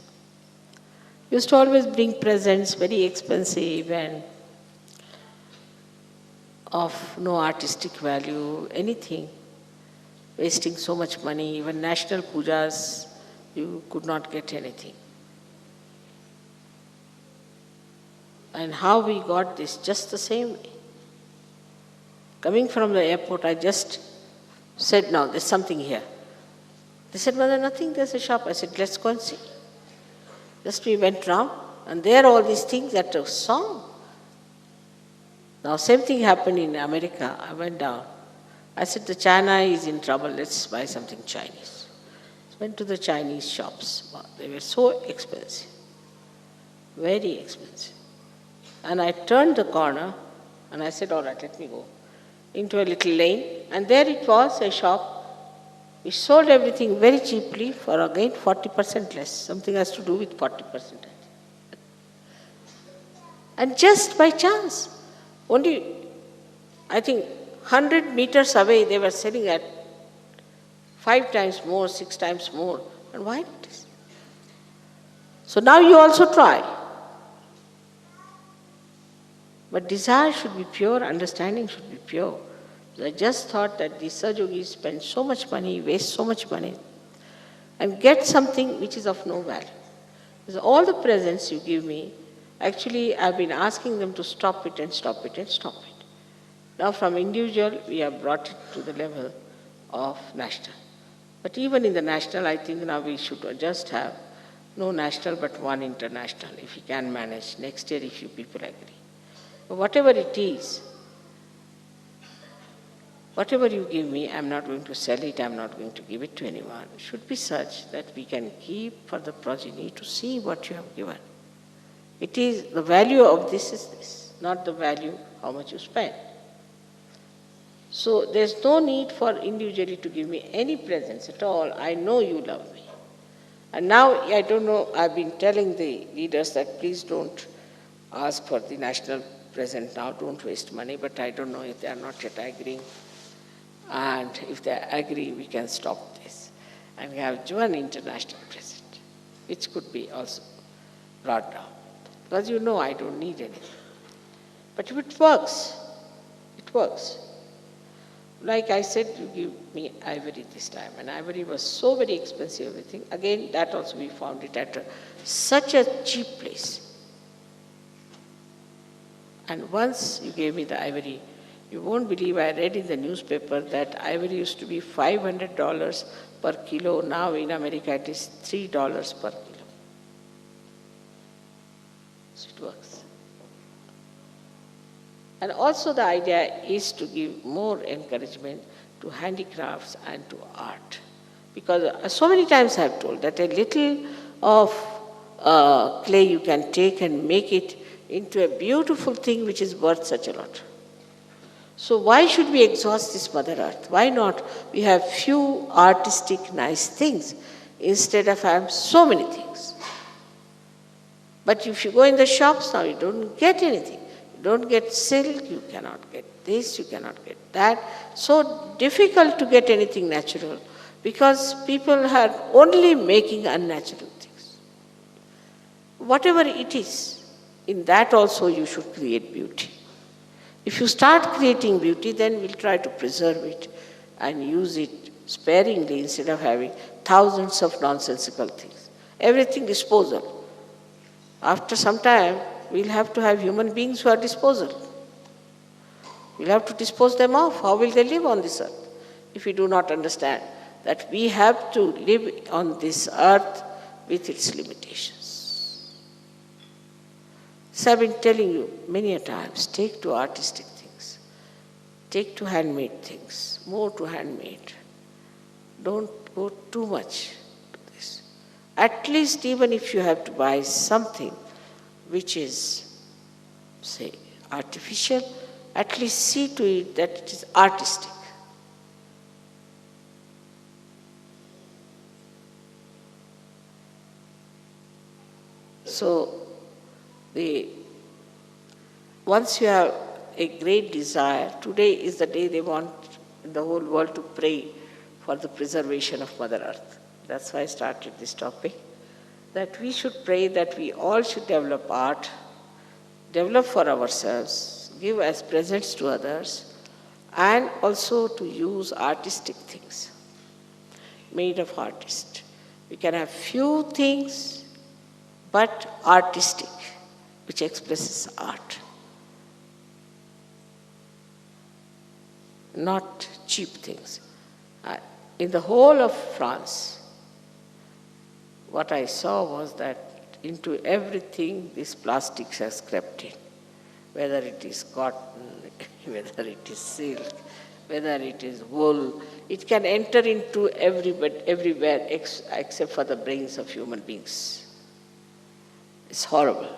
[SPEAKER 1] We used to always bring presents, very expensive and of no artistic value, anything, wasting so much money. Even national pujas, you could not get anything. And how we got this, just the same way. Coming from the airport, I just said, no, there's something here. They said, mother, nothing, there's a shop. I said, let's go and see. Just we went round, and there all these things that a song. Now, same thing happened in America. I went down. I said, the China is in trouble, let's buy something Chinese. Went to the Chinese shops. Wow, they were so expensive, very expensive. And I turned the corner, and I said, all right, let me go into a little lane. And there it was, a shop which sold everything very cheaply for, again, 40% less. Something has to do with 40%. And just by chance, only, I think, 100 meters away, they were selling at 5 times more, 6 times more. And why not this? So now you also try. But desire should be pure, understanding should be pure. So I just thought that these Sajogis spend so much money, waste so much money, and get something which is of no value. Because all the presents you give me, actually I've been asking them to stop it and stop it and stop it. Now from individual, we have brought it to the level of national. But even in the national, I think now we should just have no national but one international, if we can manage. Next year, if you people agree. But whatever it is, whatever you give me, I'm not going to sell it, I'm not going to give it to anyone. It should be such that we can keep for the progeny to see what you have given. It is, the value of this is this, not the value how much you spend. So there's no need for individually to give me any presents at all. I know you love me. And now, I don't know, I've been telling the leaders that please don't ask for the national present now, don't waste money, but I don't know if they are not yet agreeing. And if they agree, we can stop this. And we have one international present, which could be also brought down. Because you know I don't need anything. But if it works, it works. Like I said, you give me ivory this time, and ivory was so very expensive, everything. Again, that also we found it at such a cheap place. And once you gave me the ivory, you won't believe I read in the newspaper that ivory used to be $500 per kilo. Now in America it is $3 per kilo. So it works. And also the idea is to give more encouragement to handicrafts and to art. Because so many times I have told that a little of clay you can take and make it into a beautiful thing which is worth such a lot. So why should we exhaust this Mother Earth? Why not we have few artistic nice things instead of having so many things? But if you go in the shops now, you don't get anything. You don't get silk, you cannot get this, you cannot get that. So difficult to get anything natural because people are only making unnatural things. Whatever it is, in that also you should create beauty. If you start creating beauty, then we'll try to preserve it and use it sparingly instead of having thousands of nonsensical things. Everything disposal. After some time, we'll have to have human beings who are disposal. We'll have to dispose them off. How will they live on this earth if we do not understand that we have to live on this earth with its limitations? So I've been telling you many a times, take to artistic things, take to handmade things, more to handmade. Don't go too much to this. At least even if you have to buy something which is, say, artificial, at least see to it that it is artistic. So, once you have a great desire, today is the day they want the whole world to pray for the preservation of Mother Earth. That's why I started this topic, that we should pray that we all should develop art, develop for ourselves, give as presents to others, and also to use artistic things made of artists. We can have few things, but artistic, which expresses art. Not cheap things. In the whole of France, what I saw was that into everything these plastics has crept in. Whether it is cotton, whether it is silk, whether it is wool, it can enter into everywhere except for the brains of human beings. It's horrible.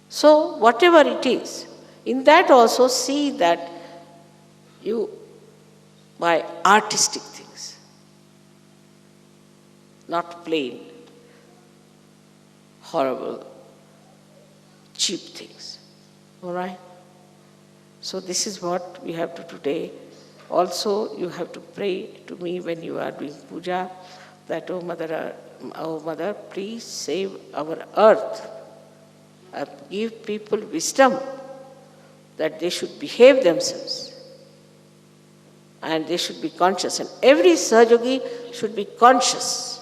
[SPEAKER 1] So whatever it is, in that also see that you buy artistic things, not plain, horrible, cheap things. All right? So this is what we have to today. Also, you have to pray to me when you are doing puja, that, oh Mother, please save our earth. Give people wisdom that they should behave themselves. And they should be conscious. And every Sahajogi should be conscious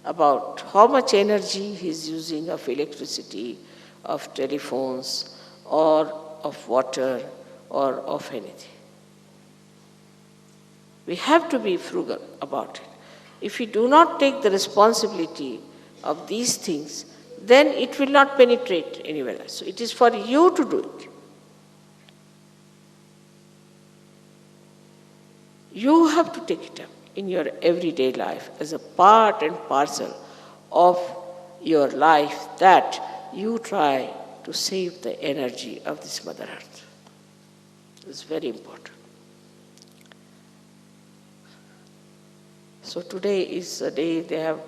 [SPEAKER 1] about how much energy he is using of electricity, of telephones, or of water, or of anything. We have to be frugal about it. If we do not take the responsibility of these things, then it will not penetrate anywhere else. So it is for you to do it. You have to take it up in your everyday life as a part and parcel of your life, that you try to save the energy of this Mother Earth. It's very important. So today is a day they have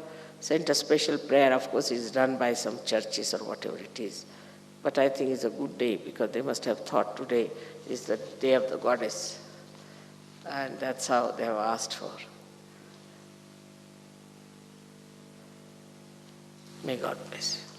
[SPEAKER 1] sent a special prayer. Of course, it's done by some churches or whatever it is. But I think it's a good day because they must have thought today is the day of the goddess. And that's how they have asked for. May God bless you.